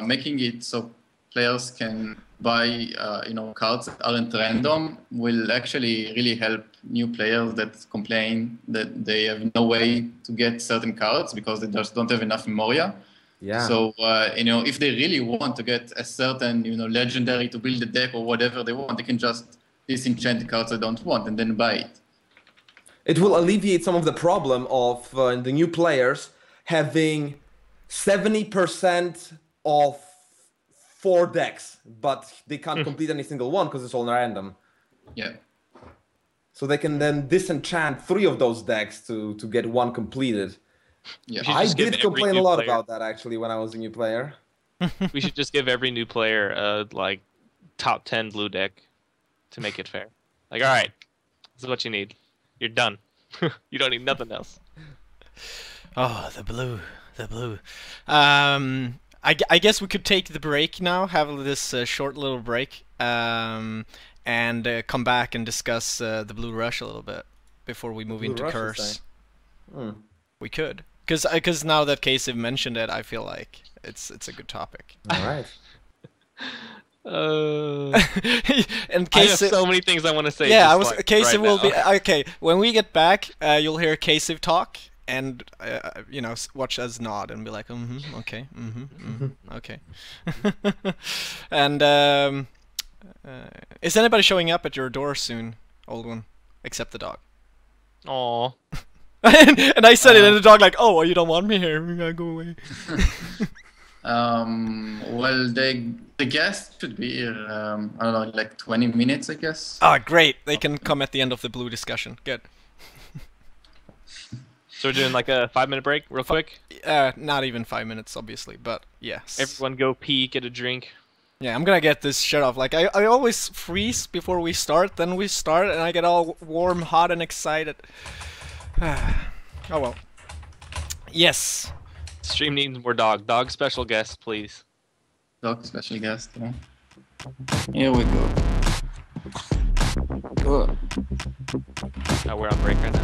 making it so players can buy cards that aren't random will actually really help new players that complain that they have no way to get certain cards because they just don't have enough memoria.
Yeah.
So if they really want to get a certain legendary to build a deck or whatever they want, they can just disenchant the cards they don't want and then buy it.
It will alleviate some of the problem of the new players having 70% of 4 decks, but they can't complete any single one because it's all random.
Yeah.
So they can then disenchant 3 of those decks to get 1 completed.
Yeah.
I did complain a lot about that actually when I was a new player.
We should just give every new player a top 10 blue deck to make it fair. Like, all right, this is what you need. You're done. You don't need nothing else.
Oh, the blue. I guess we could take the break now, have this short little break, and come back and discuss the Blue Rush a little bit before we move into Curse. We could, because now that Kasey mentioned it, I feel like it's a good topic.
All right.
And
I have so many things I want to say.
Yeah, Kasey will be okay. When we get back, you'll hear Kasey talk. And watch us nod and be like, okay, okay. And is anybody showing up at your door soon, old one, except the dog?
Aww.
And I said it, and the dog like, oh, well, you don't want me here. We gotta go away.
Well, the guest should be here. I don't know, like 20 minutes, I guess.
Oh, great! They can come at the end of the blue discussion. Good.
So we're doing like a 5-minute break, real quick?
Not even 5 minutes, obviously, but yes.
Everyone go pee, get a drink.
Yeah, I'm gonna get this shut off. Like, I always freeze before we start, then we start, and I get all warm, hot, and excited. Oh well. Yes.
Stream needs more dog. Dog special guest, please.
Dog special guest, yeah. Here we go. Good.
Oh, we're on break right now.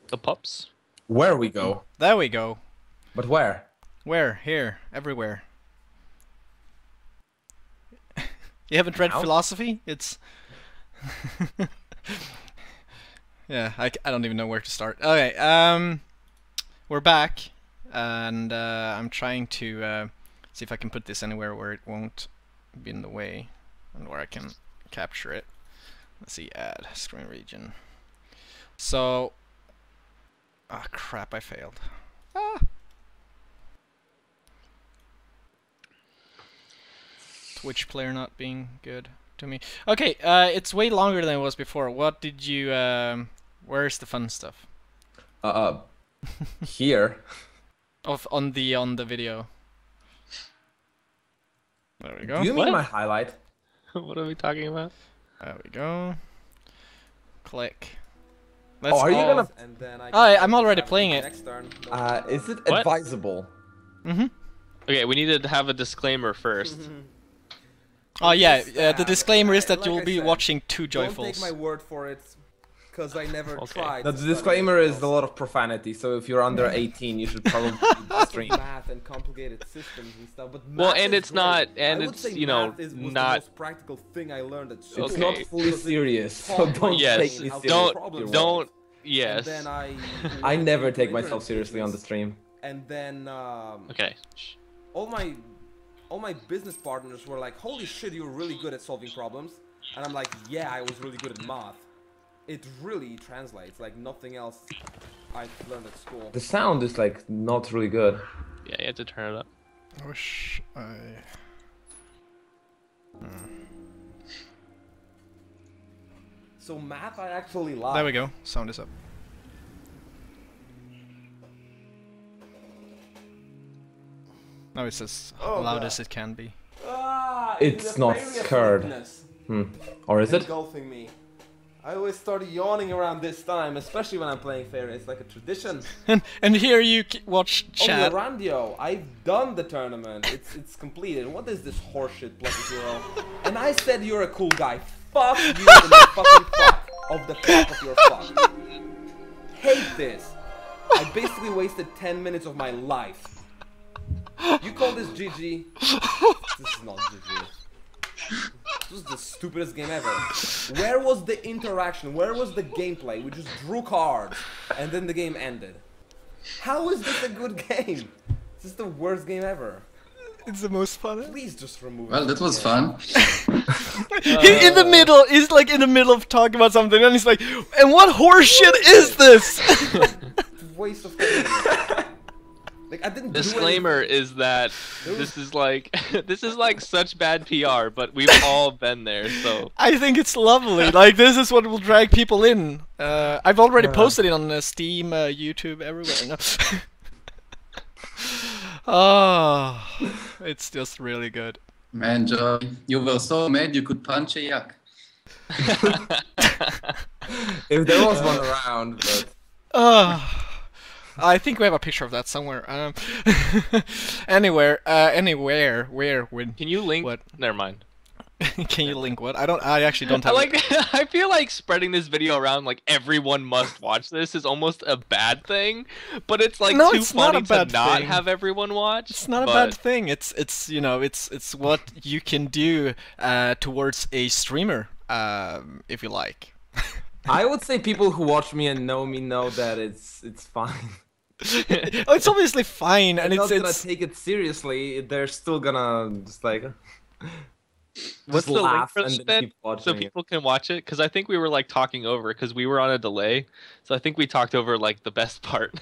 The pups.
Where we go?
There we go.
But where?
Where? Here. Everywhere. You haven't read
Now?
philosophy? It's... yeah, I don't even know where to start. Okay, we're back, and I'm trying to see if I can put this anywhere where it won't be in the way, and where I can capture it. Let's see, add screen region. So, ah, crap, I failed. Ah. Twitch player not being good to me. Okay, it's way longer than it was before. What did you, where's the fun stuff?
Here.
On the video. There we go.
Do you mean my highlight?
What are we talking about?
There we go. Click. Let's
are you
all...
gonna?
And then
I'm already playing it.
Next turn.
Is it
What?
advisable?
Mm-hmm.
Okay, we need to have a disclaimer first.
Oh yeah,
Just,
the disclaimer is that
like
you'll
I
be
said,
watching two
Don't
Joyfuls.
take my word for it, because I never
Okay.
tried.
No,
to
the
study
disclaimer is
anything
a lot of profanity, so if you're under 18, you should probably
else.
stream.
Math and complicated systems and stuff, but
Well,
math
and
is
it's not-
great.
and
I would
it's,
say
you know,
math was
not-
the most practical thing I learned at school.
It's
Okay.
not fully serious, so
Taught
don't
me
Yes,
take me
how to
seriously.
problem solve.
Don't.
And
Yes.
then
I never
went
take
into
myself seriously on the
business,
stream.
And then
Okay.
all my all my business partners were like, holy shit, you're really good at solving problems. And I'm like, yeah, I was really good at math. It really translates like nothing else I've learned at school.
The sound is like not really good.
Yeah, you have to turn it up.
I wish I...
So math, I actually like.
There we go. Sound is up. Now it's as loud as it can be.
Ah,
It's
the
not
Faeria
scared.
sweetness
Or is it?
engulfing me. I always start yawning around this time, especially when I'm playing Faeria. It's like a tradition.
And here you watch
Oh,
chat.
Randio, I've done the tournament. It's completed. What is this horseshit, Bloody Hero? And I said you're a cool guy. Fuck you in the fucking fuck of the fuck of your fuck. Hate this. I basically wasted 10 minutes of my life. You call this GG? This is not GG. This is the stupidest game ever. Where was the interaction? Where was the gameplay? We just drew cards, and then the game ended. How is this a good game? This is the worst game ever.
It's the most fun.
Please just remove it.
Well, that was fun.
In the middle, he's like in the middle of talking about something, and he's like, "And what horseshit is this?"
Waste of time. Like, I didn't
Disclaimer is that this is like this is like such bad PR, but we've all been there, so
I think it's lovely. Like, this is what will drag people in. I've already posted it on Steam, YouTube, everywhere. No. Oh, it's just really good.
Man, Joy, you were so mad you could punch a yak.
If there was one around, but...
I think we have a picture of that somewhere. Anywhere, where, when?
can you link
What?
Never mind.
Can you link what? I actually don't
I
have.
like I feel like spreading this video around like everyone must watch this is almost a bad thing, but it's like
No,
too
it's not
funny
a bad
to not
thing.
have everyone watch.
It's not a
but-
bad thing. It's you know it's what you can do towards a streamer if you like.
I would say people who watch me and know me know that it's fine.
Oh, it's obviously fine, and
They're
it's
not gonna take it seriously. They're still gonna just like
What's
just
the link
laugh
for
and
this
then
bit?
keep watching
So
it.
people can watch it? Because I think we were like talking over because we were on a delay. So I think we talked over like the best part.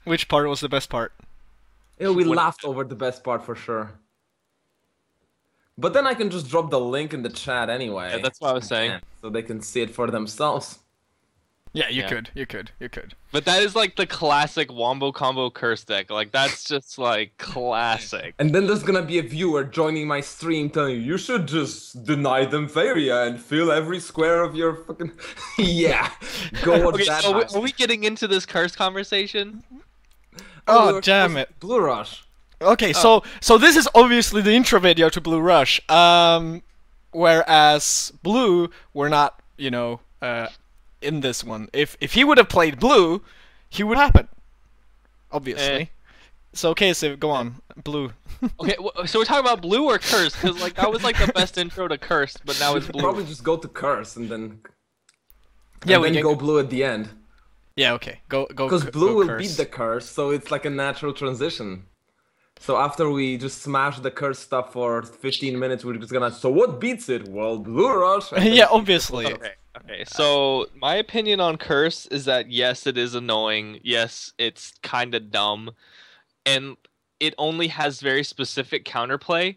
Which part was the best part?
Yeah, we
What-
laughed over the best part for sure. But then I can just drop the link in the chat anyway.
Yeah, that's what I was saying.
So they can see it for themselves.
Yeah, you
Yeah.
could.
But that is like the classic Wombo Combo curse deck. Like that's just like classic.
And then there's gonna be a viewer joining my stream telling you should just deny them Faeria and fill every square of your fucking... Yeah, go watch
Okay,
that.
so
match.
are we getting into this curse conversation?
Oh,
we were
damn
supposed
it.
to Blue Rush.
Okay, so this is obviously the intro video to Blue Rush. Whereas Blue, we're not, in this one. If he would have played Blue, he would happen. Obviously. So okay, so go on, Blue.
Okay, so we're talking about blue or curse? Because like that was like the best intro to curse, but now
We
it's
should
blue.
probably just go to Curse and then...
Yeah,
and
we
then
can
go Blue at the end.
Yeah, okay. Go.
Because
go
Blue will
curse.
beat the Curse, so it's like a natural transition. So after we just smash the Curse stuff for 15 minutes, we're just gonna... So what beats it? Well, Blue Rush. and then-
Yeah, obviously.
Okay, so my opinion on curse is that yes, it is annoying. Yes, it's kind of dumb, and it only has very specific counterplay.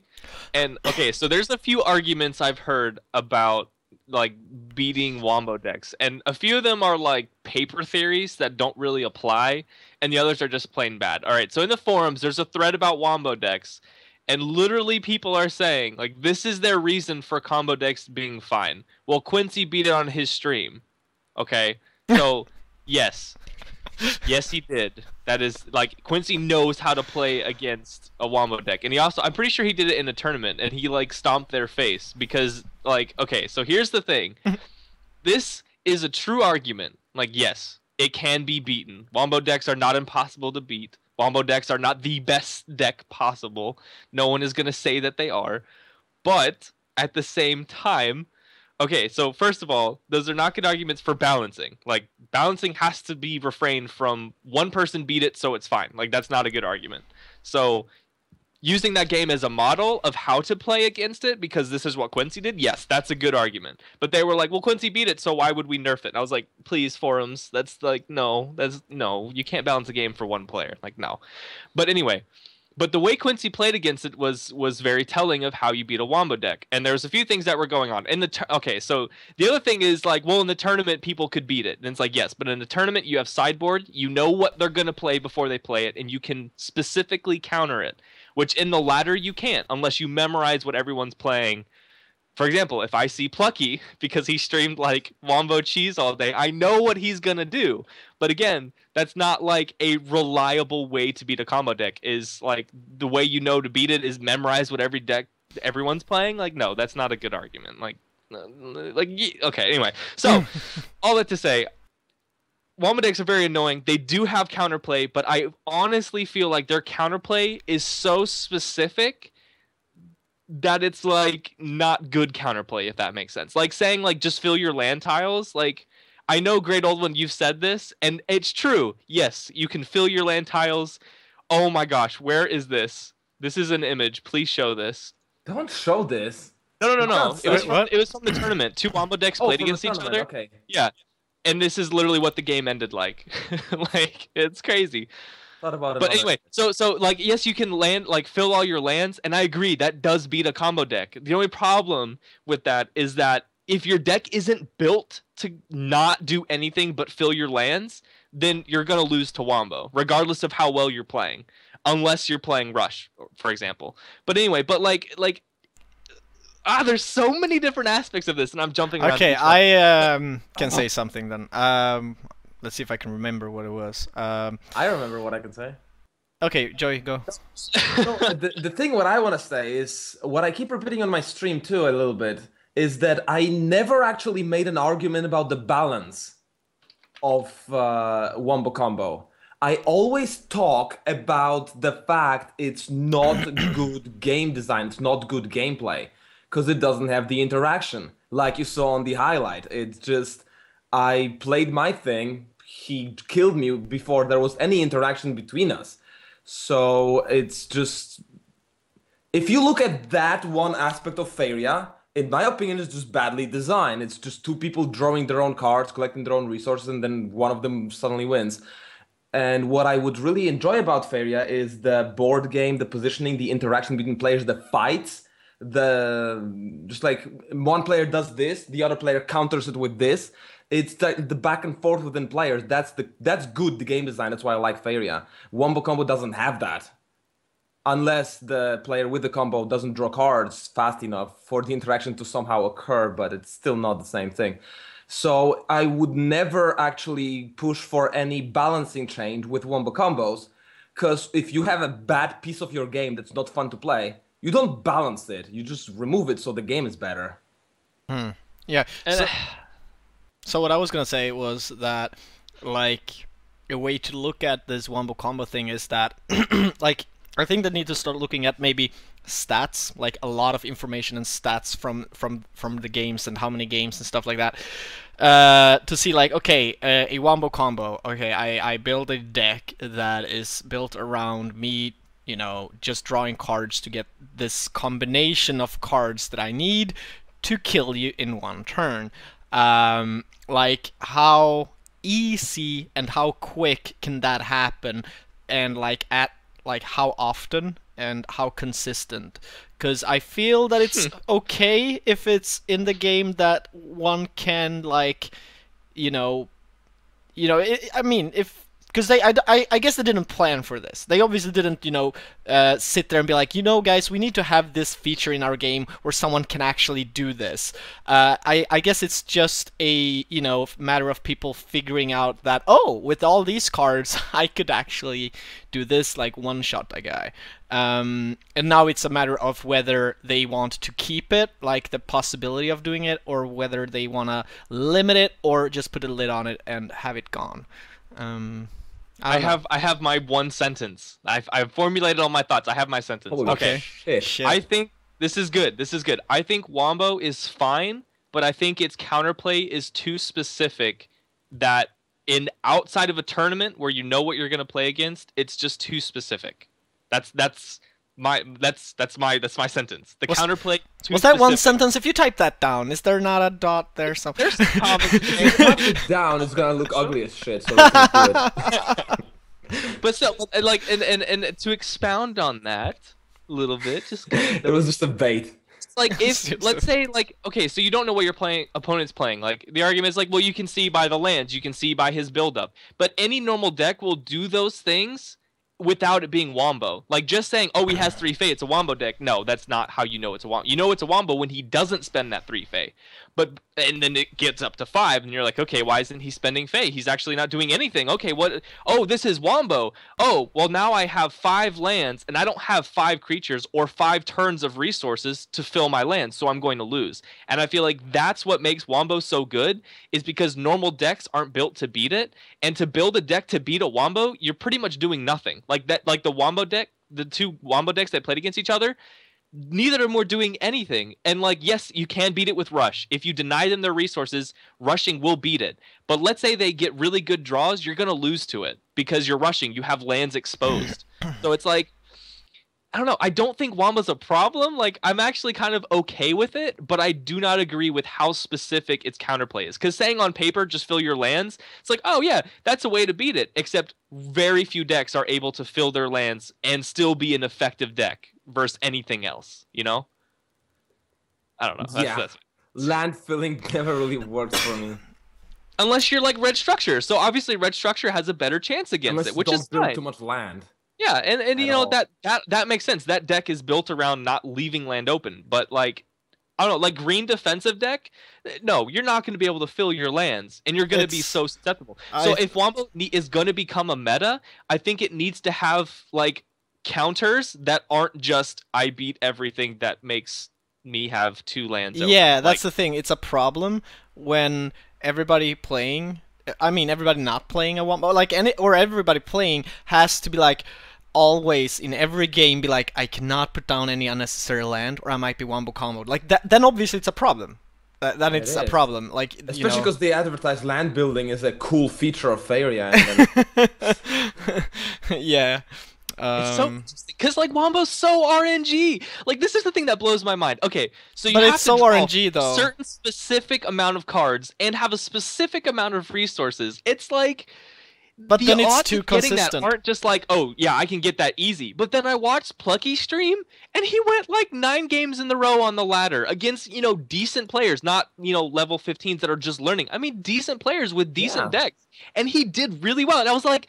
And okay, so there's a few arguments I've heard about like beating Wombo decks, and a few of them are like paper theories that don't really apply, and the others are just plain bad. All right, so in the forums, there's a thread about Wombo decks. And literally people are saying, like, this is their reason for combo decks being fine. Well, Quincy beat it on his stream. Okay? So, yes. Yes, he did. That is, like, Quincy knows how to play against a Wombo deck. And he also, I'm pretty sure he did it in a tournament, and he, like, stomped their face. Because, like, okay, so here's the thing. This is a true argument. Like, yes, it can be beaten. Wombo decks are not impossible to beat. Wombo decks are not the best deck possible. No one is going to say that they are. But at the same time, okay, so first of all, those are not good arguments for balancing. Like, balancing has to be refrained from one person beat it, so it's fine. Like, that's not a good argument. So, using that game as a model of how to play against it because this is what Quincy did, yes, that's a good argument. But they were like, well, Quincy beat it, so why would we nerf it? And I was like, please, forums, that's like, no, you can't balance a game for one player. Like, no. But anyway, but the way Quincy played against it was very telling of how you beat a Wombo deck. And there's a few things that were going on. Okay, so the other thing is like, well, in the tournament, people could beat it. And it's like, yes, but in the tournament, you have sideboard. You know what they're going to play before they play it, and you can specifically counter it, which in the ladder, you can't unless you memorize what everyone's playing. For example, if I see Plucky, because he streamed like Wombo Cheese all day, I know what he's going to do. But again, that's not like a reliable way to beat a combo deck. Is like the way you know to beat it is memorize what everyone's playing. Like, no, that's not a good argument. Okay, anyway. So, all that to say, Wombo decks are very annoying. They do have counterplay, but I honestly feel like their counterplay is so specific that it's like not good counterplay, if that makes sense. Like saying like just fill your land tiles. Like, I know GreatOldOne, you've said this, and it's true. Yes, you can fill your land tiles. Oh my gosh, where is this? This is an image. Please show this.
Don't show this.
No. It was from the tournament. 2 Wombo decks played
from
against
the
each
tournament,
other.
Okay.
Yeah. And this is literally what the game ended like. Like, it's crazy. But anyway, so like, yes, you can fill all your lands, and I agree that does beat a combo deck. The only problem with that is that if your deck isn't built to not do anything but fill your lands, then you're gonna lose to Wombo, regardless of how well you're playing, unless you're playing Rush, for example. But anyway, there's so many different aspects of this, and I'm jumping around.
Okay, I can say something then. Let's see if I can remember what it was.
I remember what I can say.
Okay, Joey, go.
The thing what I want to say is, what I keep repeating on my stream too a little bit, is that I never actually made an argument about the balance of Wombo Combo. I always talk about the fact it's not good game design, it's not good gameplay, because it doesn't have the interaction, like you saw on the highlight. It's just, I played my thing, he killed me before there was any interaction between us. So it's just, if you look at that one aspect of Faeria, in my opinion, it's just badly designed. It's just 2 people drawing their own cards, collecting their own resources, and then one of them suddenly wins. And what I would really enjoy about Faeria is the board game, the positioning, the interaction between players, the fights, just like one player does this, the other player counters it with this. It's like the back and forth within players. That's good, the game design. That's why I like Faeria. Wombo Combo doesn't have that. Unless the player with the combo doesn't draw cards fast enough for the interaction to somehow occur, but it's still not the same thing. So I would never actually push for any balancing change with Wombo Combos, because if you have a bad piece of your game that's not fun to play, you don't balance it. You just remove it so the game is better.
Yeah. So what I was gonna say was that, like, a way to look at this Wombo Combo thing is that, like, I think they need to start looking at maybe stats, like a lot of information and stats from the games and how many games and stuff like that, to see like, okay, a Wombo Combo, okay, I build a deck that is built around me, you know, just drawing cards to get this combination of cards that I need to kill you in one turn. Like, how easy and how quick can that happen, and like at like how often and how consistent? Because I feel that it's okay if it's in the game that one can, like, I mean, if, because I guess they didn't plan for this. They obviously didn't, sit there and be like, guys, we need to have this feature in our game where someone can actually do this. I guess it's just a, matter of people figuring out that, oh, with all these cards, I could actually do this, like, one-shot a guy. And now it's a matter of whether they want to keep it, like the possibility of doing it, or whether they want to limit it or just put a lid on it and have it gone. I
have my one sentence. I've formulated all my thoughts. I have my sentence.
Holy
okay.
Shit.
I think this is good. This is good. I think Wombo is fine, but I think its counterplay is too specific that outside of a tournament where you know what you're going to play against, it's just too specific. That's that's my sentence. The counterplay.
Was that one sentence? If you type that down, is there not a dot there somewhere?
There's
If you type it down, it's gonna look ugly as shit. So let's not do it.
But so like and to expound on that a little bit, just
It was just a bait.
like if let's say like okay, so you don't know what your opponent's playing. Like the argument is like, well, you can see by the lands, you can see by his buildup. But any normal deck will do those things without it being wombo. Like just saying, oh, he has 3 Fae, it's a wombo deck. No, that's not how you know it's a wombo. You know it's a wombo when he doesn't spend that 3 Fae. And then it gets up to 5, and you're like, okay, why isn't he spending Fae? He's actually not doing anything. Okay, what? Oh, this is wombo. Oh, well, now I have 5 lands, and I don't have 5 creatures or 5 turns of resources to fill my lands, so I'm going to lose. And I feel like that's what makes wombo so good, is because normal decks aren't built to beat it. And to build a deck to beat a wombo, you're pretty much doing nothing. Like the wombo deck, the 2 wombo decks that played against each other, neither of them were doing anything. And like, yes, you can beat it with rush. If you deny them their resources, rushing will beat it. But let's say they get really good draws, you're going to lose to it because you're rushing. You have lands exposed. So it's like, I don't know. I don't think Wombo's a problem. Like, I'm actually kind of okay with it, but I do not agree with how specific its counterplay is. Because saying on paper, just fill your lands, it's like, oh yeah, that's a way to beat it. Except very few decks are able to fill their lands and still be an effective deck versus anything else, you know? I don't know. That's
Land filling never really works for me.
Unless you're like red structure. So obviously red structure has a better chance against it, which is
don't build
fine.
too much land.
Yeah, and you know that makes sense. That deck is built around not leaving land open. But like, I don't know, like green defensive deck, no, you're not going to be able to fill your lands, and you're going to be so susceptible. So if Wombo is going to become a meta, I think it needs to have like counters that aren't just I beat everything that makes me have 2 lands open.
Yeah, that's the thing. It's a problem when everybody playing, I mean everybody not playing a wombo, like or everybody playing has to be like always in every game be like, I cannot put down any unnecessary land or I might be wombo comboed. Like that, then obviously it's a problem. Then it's a problem. Like
especially because they advertise land building is a cool feature of Faeria.
Yeah.
It's so interesting because like Wombo's so RNG. Like this is the thing that blows my mind. Okay, so you have
it's so
to draw
RNG though.
a certain specific amount of cards and have a specific amount of resources. It's like,
but
the
then it's
odds
too
of getting
consistent.
that aren't just like, oh yeah, I can get that easy. But then I watched Plucky stream, and he went like 9 games in the row on the ladder against decent players, not level 15s that are just learning. I mean decent players with decent decks, and he did really well. And I was like,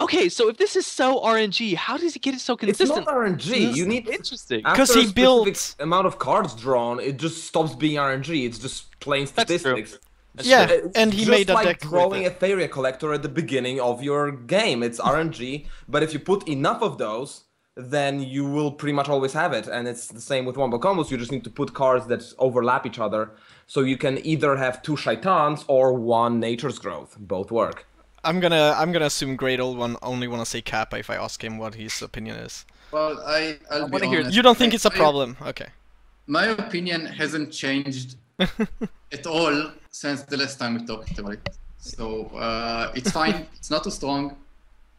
okay, so if this is so RNG, how does he get it so consistent?
It's not RNG. You need
interesting
because he built
amount of cards drawn. It just stops being RNG. It's just plain statistics.
Yeah, and he made a
like
deck
drawing a Faeria collector at the beginning of your game. It's RNG, but if you put enough of those, then you will pretty much always have it. And it's the same with wombo combos. You just need to put cards that overlap each other, so you can either have 2 Shaitans or 1 Nature's Growth. Both work.
I'm gonna assume GreatOldOne only wanna say Kappa if I ask him what his opinion is.
Well, I'll be honest.
You don't think it's a problem? Okay.
My opinion hasn't changed at all since the last time we talked about it. So it's fine. It's not too strong.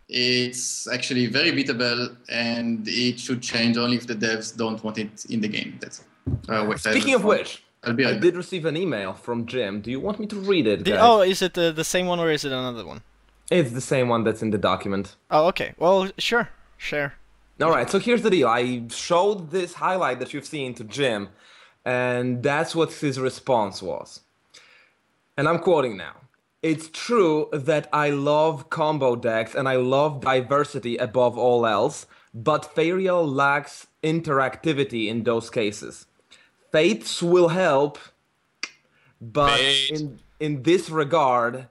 It's actually very beatable, and it should change only if the devs don't want it in the game. That's
Speaking of which, I did receive an email from Jim. Do you want me to read it, guys?
Oh, is it the same one or is it another one?
It's the same one that's in the document.
Oh, okay. Well, sure. Share.
Alright, so here's the deal. I showed this highlight that you've seen to Jim, and that's what his response was. And I'm quoting now. It's true that I love combo decks and I love diversity above all else, but Faeria lacks interactivity in those cases. Fates will help, but in this regard,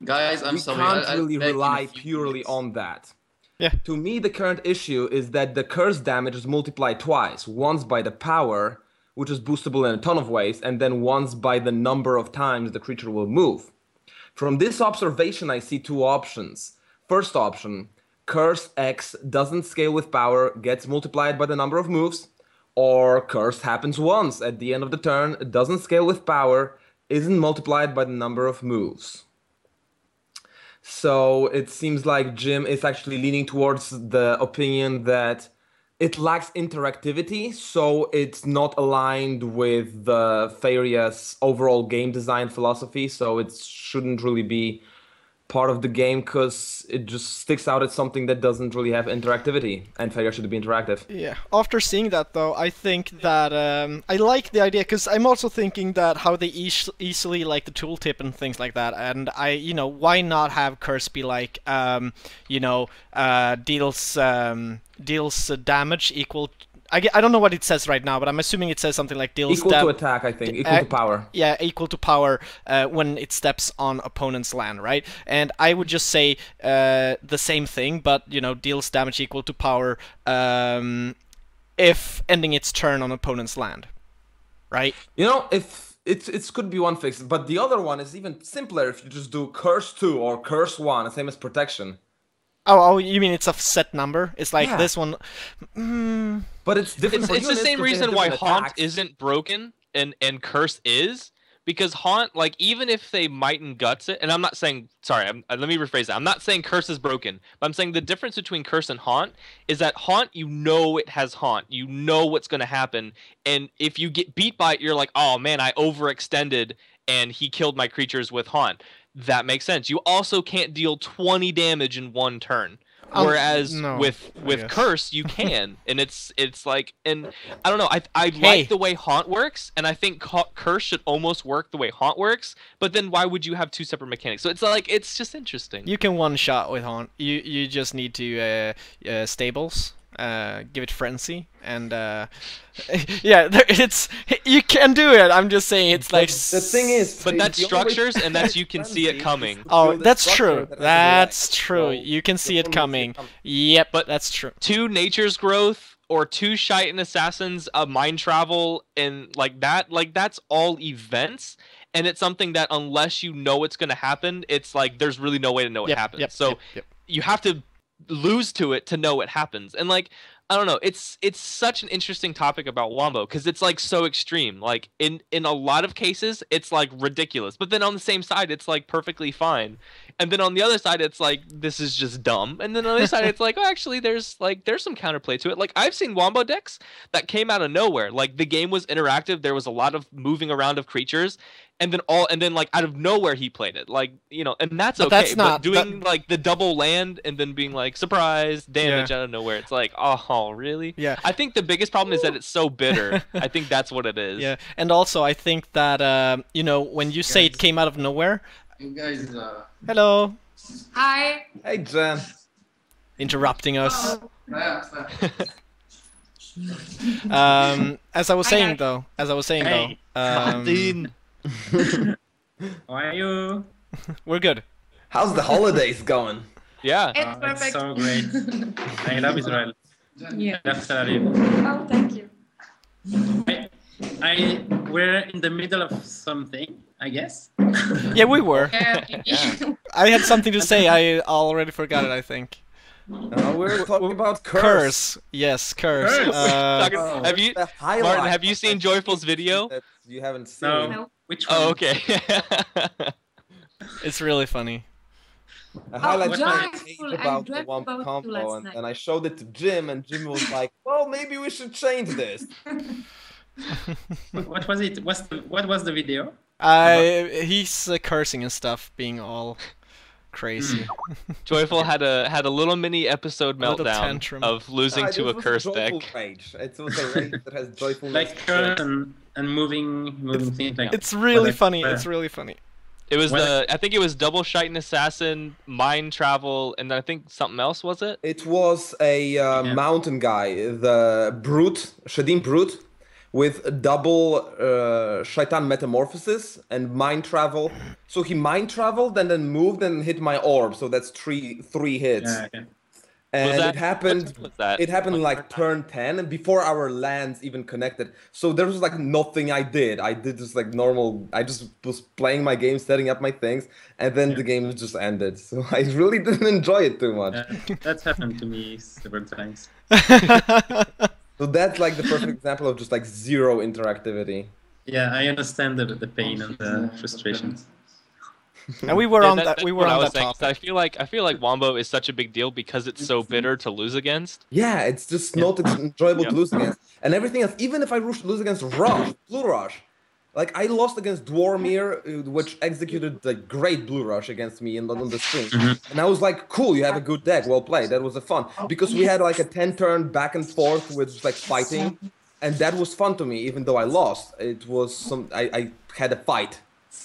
guys, I'm sorry,
we can't really rely purely on that.
Yeah.
To me, the current issue is that the curse damage is multiplied twice. Once by the power, which is boostable in a ton of ways, and then once by the number of times the creature will move. From this observation, I see 2 options. First option, Curse X doesn't scale with power, gets multiplied by the number of moves, or Curse happens once at the end of the turn, it doesn't scale with power, isn't multiplied by the number of moves. So it seems like Jim is actually leaning towards the opinion that it lacks interactivity, so it's not aligned with the Faeria's overall game design philosophy, so it shouldn't really be part of the game because it just sticks out as something that doesn't really have interactivity, and Faeria should be interactive.
Yeah. After seeing that, though, I think that I like the idea because I'm also thinking that how they easily like the tooltip and things like that, and why not have curse be like, deals damage equal. I don't know what it says right now, but I'm assuming it says something like deals
equal to attack, I think, equal to power.
Yeah, equal to power when it steps on opponent's land, right? And I would just say the same thing, but deals damage equal to power if ending its turn on opponent's land, right?
If it could be one fix, but the other one is even simpler if you just do curse 2 or curse 1, same as protection.
Oh, you mean it's a set number? It's like this one.
But it's different.
It's the same reason why Haunt isn't broken and Curse is, because Haunt, like, even if they might and guts it, and I'm not saying, sorry, let me rephrase that. I'm not saying Curse is broken, but I'm saying the difference between Curse and Haunt is that Haunt, it has Haunt. You know what's going to happen, and if you get beat by it, you're like, oh man, I overextended and he killed my creatures with Haunt. That makes sense. You also can't deal 20 damage in one turn. Whereas with Curse you can, and it's like, and I don't know, I like the way Haunt works, and I think Curse should almost work the way Haunt works, but then why would you have two separate mechanics? So it's like, it's just interesting.
You can one shot with Haunt. You just need to stables, give it frenzy, and yeah, you can do it. I'm just saying, it's like
the thing is,
but that's structures, and that's you can see it coming.
Oh, that's true. That's true. You can see it coming. Yep, but that's true.
2 Nature's Growth or 2 Shite Assassins, a Mind Travel, and that's all events. And it's something that unless you know it's going to happen, it's like there's really no way to know it happens. You have to lose to it to know it happens. And like, I don't know, it's such an interesting topic about Wombo because it's like so extreme. Like in a lot of cases it's like ridiculous, but then on the same side it's like perfectly fine, and then on the other side it's like this is just dumb, and then on the other side it's like, oh, actually there's some counterplay to it. Like I've seen Wombo decks that came out of nowhere. Like the game was interactive, there was a lot of moving around of creatures, and then like out of nowhere he played it, like, and that's okay.
That's not,
but doing like the double land and then being like surprise damage out of nowhere, it's like, oh really?
Yeah.
I think the biggest problem is that it's so bitter. I think that's what it is.
Yeah, and also I think that when you say it came out of nowhere.
You guys.
Hello.
Hi.
Hey, Jen.
Interrupting us.
Oh.
As I was saying though.
Martin. How are you?
We're good.
How's the holidays going?
Yeah.
It's perfect.
It's so great. I love Israel.
Yeah.
I love Tel Aviv.
Oh, thank you.
We're in the middle of something, I guess.
Yeah, we were.
Yeah.
I had something to say. I already forgot it, I think.
We're talking about
Curse. Yes, Curse.
Have you, Martin? Have you seen Joyful's video?
That you haven't seen.
No. Which one?
Oh, okay.
It's really funny.
I highlighted my
Joyful,
page
I
about the
dreamt
Womp
about you
combo,
last night.
and I showed it to Jim, and Jim was like, "Well, maybe we should change this."
What was it? What was the video?
He's cursing and stuff, being all crazy.
Joyful had a little mini episode
little
meltdown
tantrum.
of losing to a curse deck.
Rage. It was a rage that has joyful.
Like curse and moving things like.
It's really funny. It's really funny.
It was I think it was double Shite Assassin, Mind Travel, and I think something else, was it?
It was a mountain guy, the Brute, Shadim Brute, with double Shaitan Metamorphosis and Mind Travel. So he Mind Traveled and then moved and hit my orb, so that's three hits.
Yeah, okay.
And it happened. It happened like turn 10, and before our lands even connected. So there was like nothing I did. I did just like normal. I just was playing my game, setting up my things, and then the game just ended. So I really didn't enjoy it too much.
That's happened to me several times.
So that's like the perfect example of just like zero interactivity.
Yeah, I understand the pain and the frustration.
And we were
Yeah,
on that. We were
what I
on
was
that
saying.
topic.
I feel like Wombo is such a big deal because it's so bitter to lose against.
Yeah, it's just not enjoyable
Yep.
to lose against. And everything else, even if I lose against Rush, Blue Rush, like I lost against Dwarmir, which executed the great Blue Rush against me on the stream. And I was like, cool, you have a good deck, well played. That was a fun. Because we had like a 10-turn back and forth with just like fighting. And that was fun to me, even though I lost. It was I had a fight.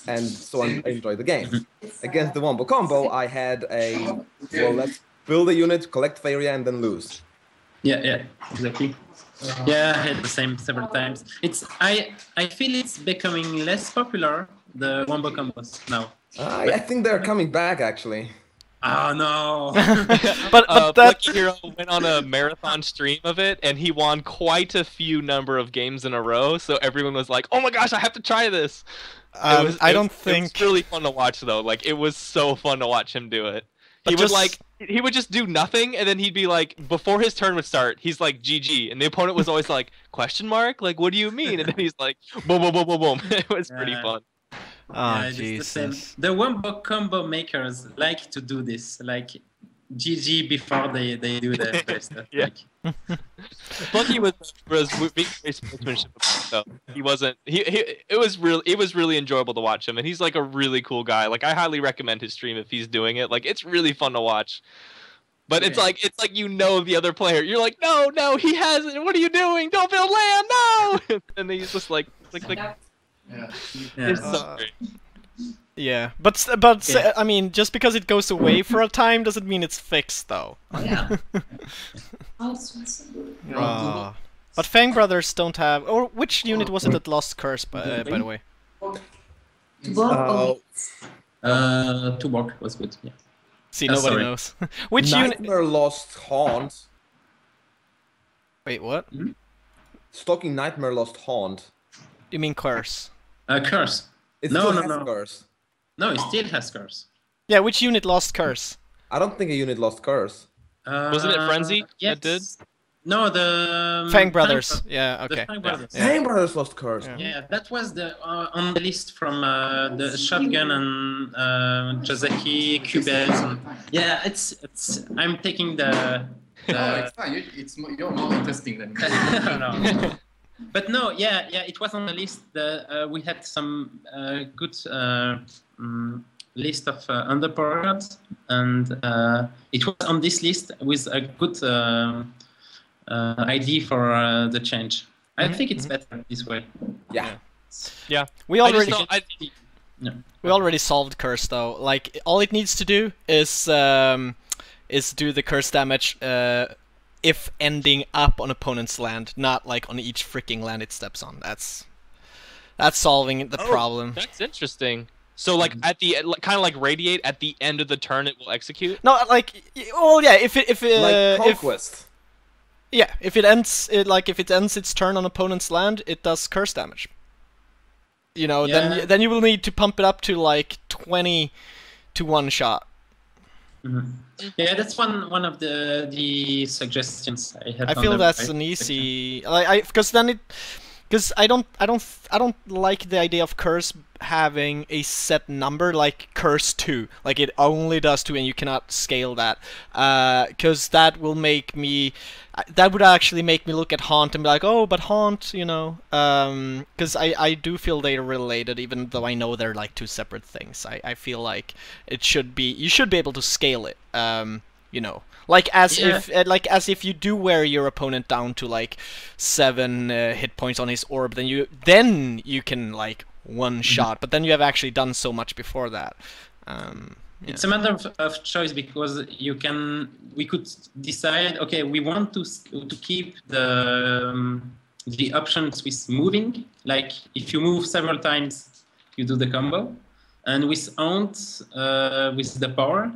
And so I enjoyed the game. Against the Wombo combo, I had a, well, let's build a unit, collect Faeria, and then lose.
Yeah, exactly. Yeah, I had the same several times. I feel it's becoming less popular, the Wombo combos now.
I think they're coming back, actually.
Oh no!
But that
Plucky Hero went on a marathon stream of it, and he won quite a few number of games in a row. So everyone was like, "Oh my gosh, I have to try this."
I don't
It
think
was really fun to watch, though. Like it was so fun to watch him do it.
But
He would just do nothing, and then he'd be like, before his turn would start, he's like, GG, and the opponent was always like, question mark? Like, what do you mean? And then he's like, boom, boom, boom, boom, boom. It was pretty fun.
Oh,
Yeah, it's the same.
Jesus.
The Wombo combo makers like to do this, like GG before they do the best stuff.
Yeah.
Like,
Plucky was being very sportsmanship about it, though. He wasn't. It was really enjoyable to watch him, and he's like a really cool guy. Like I highly recommend his stream if he's doing it. Like it's really fun to watch. But it's like you know the other player. You're like, no, he hasn't. What are you doing? Don't build land, no! And then he's just like
Yeah.
it's so great.
Yeah, but
Yeah.
I mean, just because it goes away for a time doesn't mean it's fixed, though.
Yeah.
But Fang Brothers don't have. Or which unit was it that lost curse? By the way.
Tuborg was good. Yeah.
See, nobody
sorry.
knows. Which unit?
Nightmare lost Haunt.
Wait, what?
Stalking Nightmare lost Haunt.
You mean curse?
Curse.
It
No,
still
no,
has
no.
Curse.
No, it still has curse.
Yeah, which unit lost curse?
I don't think a unit lost Curse.
Wasn't it Frenzy
Yes.
that did?
No, the
Fang Brothers. Yeah,
The
okay.
Fang Brothers.
Yeah.
Fang Brothers lost Curse.
Yeah.
Yeah, that was the on the list from the Shotgun and Joseki, Cubes. And, yeah, it's. I'm taking the.
Oh, it's fine. You're more interesting than me.
No. But no, yeah, it was on the list. We had some good list of underpowered, and it was on this list with a good idea for the change. I think it's better this way.
Yeah.
Yeah.
We
I just
already
don't-
we already solved curse though. Like all it needs to do is do the curse damage if ending up on opponent's land, not like on each freaking land it steps on. That's solving the problem.
That's interesting. So like at the kind of like radiate at the end of the turn, it will execute.
No, like well, yeah. If
Like
if
Conquest.
yeah, if it ends its turn on opponent's land, it does curse damage. You know,
Yeah.
then you will need to pump it up to like 20 to one shot.
Yeah, that's one of the suggestions I had.
I
on
feel
the
that's
right
an
section.
easy, because I don't like the idea of curse having a set number like curse 2, like it only does 2 and you cannot scale that, because that would actually make me look at Haunt and be like, oh, but Haunt, you know, because I do feel they're related, even though I know they're like two separate things. I feel like you should be able to scale it, you know. Like as if you do wear your opponent down to like 7 hit points on his orb, then you can like one shot, but then you have actually done so much before that. Yeah.
It's a matter of choice because we could decide. Okay, we want to keep the options with moving. Like if you move several times, you do the combo, and with Haunt, with the power.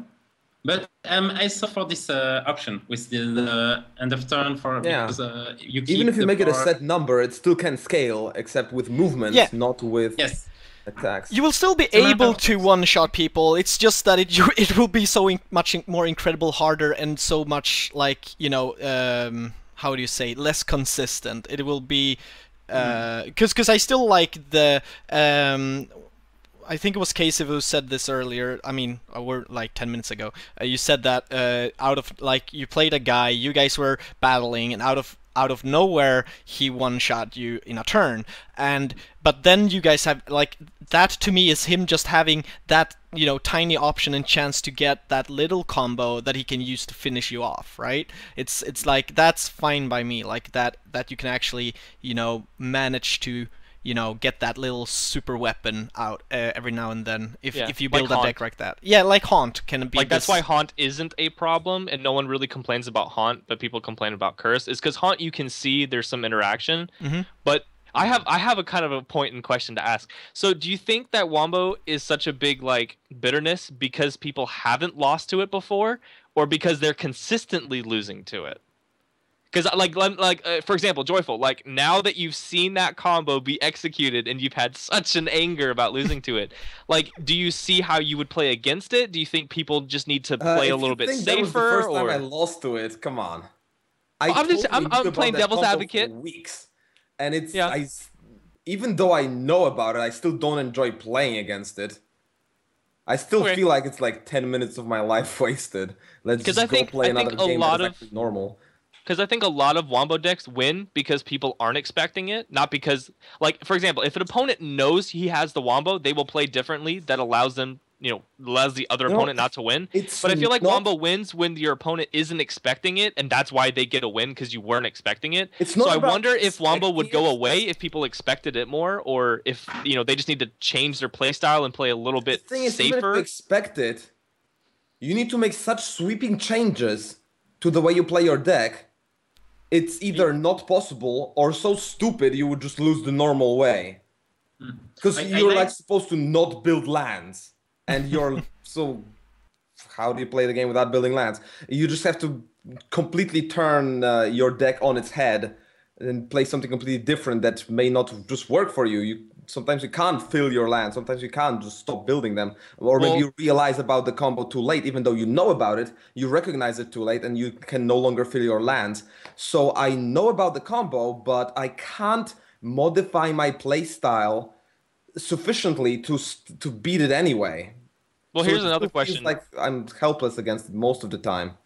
But I saw for this option with the end of turn because you keep
Even if you
the
make it a
power.
set number, it still can scale, except with movement,
Yeah.
not with
Yes.
attacks.
You will still be
a matter
able
of-
to one-shot people. It's just that it will be so much more incredible harder and so much like, you know, how do you say, less consistent. It will be because I still like the I think it was Casey who said this earlier. I mean, we're like 10 minutes ago. You said that out of like you played a guy, you guys were battling, and out of nowhere he one-shot you in a turn. But then you guys have like that. To me, is him just having that tiny option and chance to get that little combo that he can use to finish you off. Right? It's like that's fine by me. Like that you can actually manage to get that little super weapon out every now and then if you build a deck like that. Yeah, like Haunt can be.
Like that's why Haunt isn't a problem, and no one really complains about Haunt, but people complain about Curse. Is because Haunt you can see there's some interaction, but I have a kind of a point in question to ask. So do you think that Wombo is such a big like bitterness because people haven't lost to it before, or because they're consistently losing to it? Because for example, Joyful, like now that you've seen that combo be executed and you've had such an anger about losing to it, like do you see how you would play against it? Do you think people just need to play a little bit safer?
That was the first time I lost to it. Come on,
I'm playing devil's advocate.
For weeks, and it's even though I know about it, I still don't enjoy playing against it. I still feel like it's like 10 minutes of my life wasted. Let's just go play another game that's actually normal.
Because I think a lot of Wombo decks win because people aren't expecting it, not because, like, for example, if an opponent knows he has the Wombo, they will play differently. That allows them, allows the other opponent not to win. But I feel like Wombo wins when your opponent isn't expecting it, and that's why they get a win because you weren't expecting it. So I wonder if Wombo would go away if people expected it more, or if they just need to change their playstyle and play a little bit safer.
Even if you expect it, you need to make such sweeping changes to the way you play your deck. It's either not possible or so stupid you would just lose the normal way. Because you're like supposed to not build lands. And you're so... How do you play the game without building lands? You just have to completely turn your deck on its head and play something completely different that may not just work for you. Sometimes you can't fill your land. Sometimes you can't just stop building them. Or maybe you realize about the combo too late. Even though you know about it, you recognize it too late and you can no longer fill your lands. So I know about the combo, but I can't modify my playstyle sufficiently to beat it anyway.
Well, here's another question.
Feels like I'm helpless against it most of the time.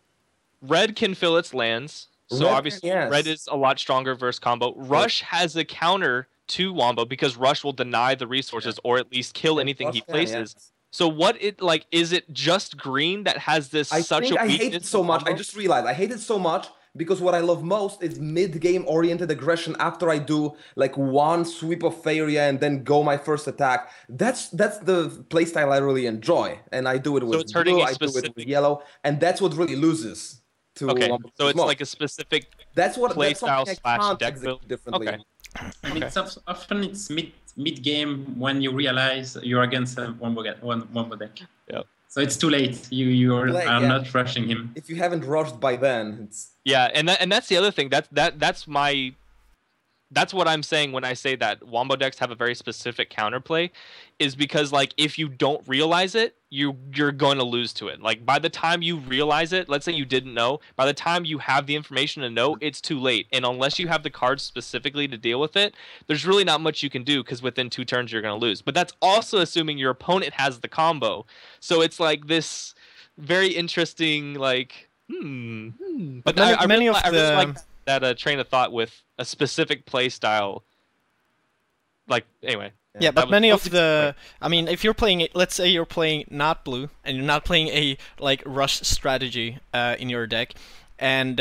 Red can fill its lands. So obviously Red is a lot stronger versus combo. Rush has a counter to Wombo because Rush will deny the resources or at least kill anything he places. So is it just green that has this such a weakness?
I hate it so much. I just realized I hate it so much because what I love most is mid-game oriented aggression after I do like one sweep of Faeria and then go my first attack. That's the playstyle I really enjoy. And I do it with blue, I do it with yellow, and that's what really loses. So
it's like a specific playstyle / deck build.
Differently.
Okay.
I mean, often it's mid-game when you realize you're against a Wombo deck.
Yep.
So it's too late. You are not rushing him.
If you haven't rushed by then, it's...
Yeah, and that's the other thing. That's what I'm saying when I say that Wombo decks have a very specific counterplay, is because like if you don't realize it, you're going to lose to it. Like by the time you realize it, let's say you didn't know, by the time you have the information to know, it's too late. And unless you have the cards specifically to deal with it, there's really not much you can do because within 2 turns you're going to lose. But that's also assuming your opponent has the combo. So it's like this very interesting like But I really like that train of thought with a specific play style. Like anyway.
Yeah, but many of the... I mean, if you're playing... Let's say you're playing not blue, and you're not playing a, like, rush strategy in your deck, and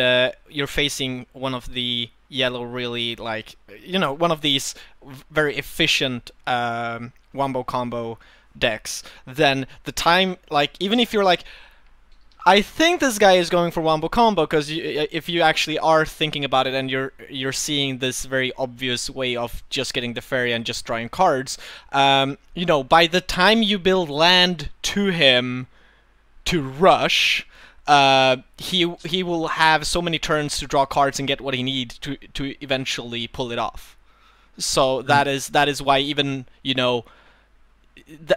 you're facing one of the yellow really, like... one of these very efficient Wombo combo decks, then the time... Like, even if you're like... I think this guy is going for Wombo combo because if you actually are thinking about it and you're seeing this very obvious way of just getting the Faeria and just drawing cards, by the time you build land to him to rush, he will have so many turns to draw cards and get what he needs to eventually pull it off. So that is why even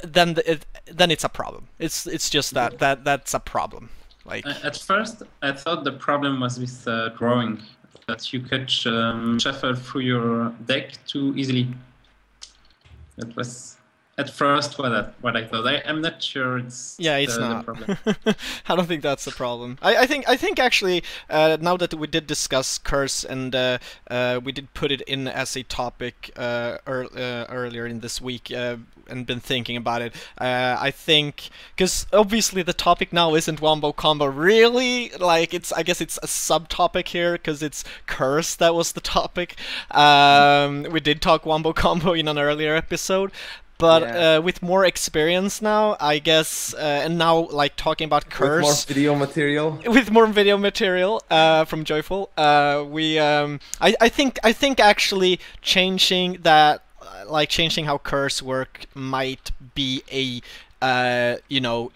then it's a problem. It's just that's a problem. Like
at first, I thought the problem was with drawing, that you could shuffle through your deck too easily. That was at first what I thought. I'm not sure it's
it's
the
not.
problem.
I don't think that's the problem. I think actually now that we did discuss curse and we did put it in as a topic earlier in this week and been thinking about it. I think because obviously the topic now isn't wombo combo really. Like I guess it's a subtopic here because it's curse that was the topic. We did talk wombo combo in an earlier episode. But with more experience now, I guess, and now like talking about curse,
with more video material,
from Joyful, I think actually changing that, like changing how curse work might be a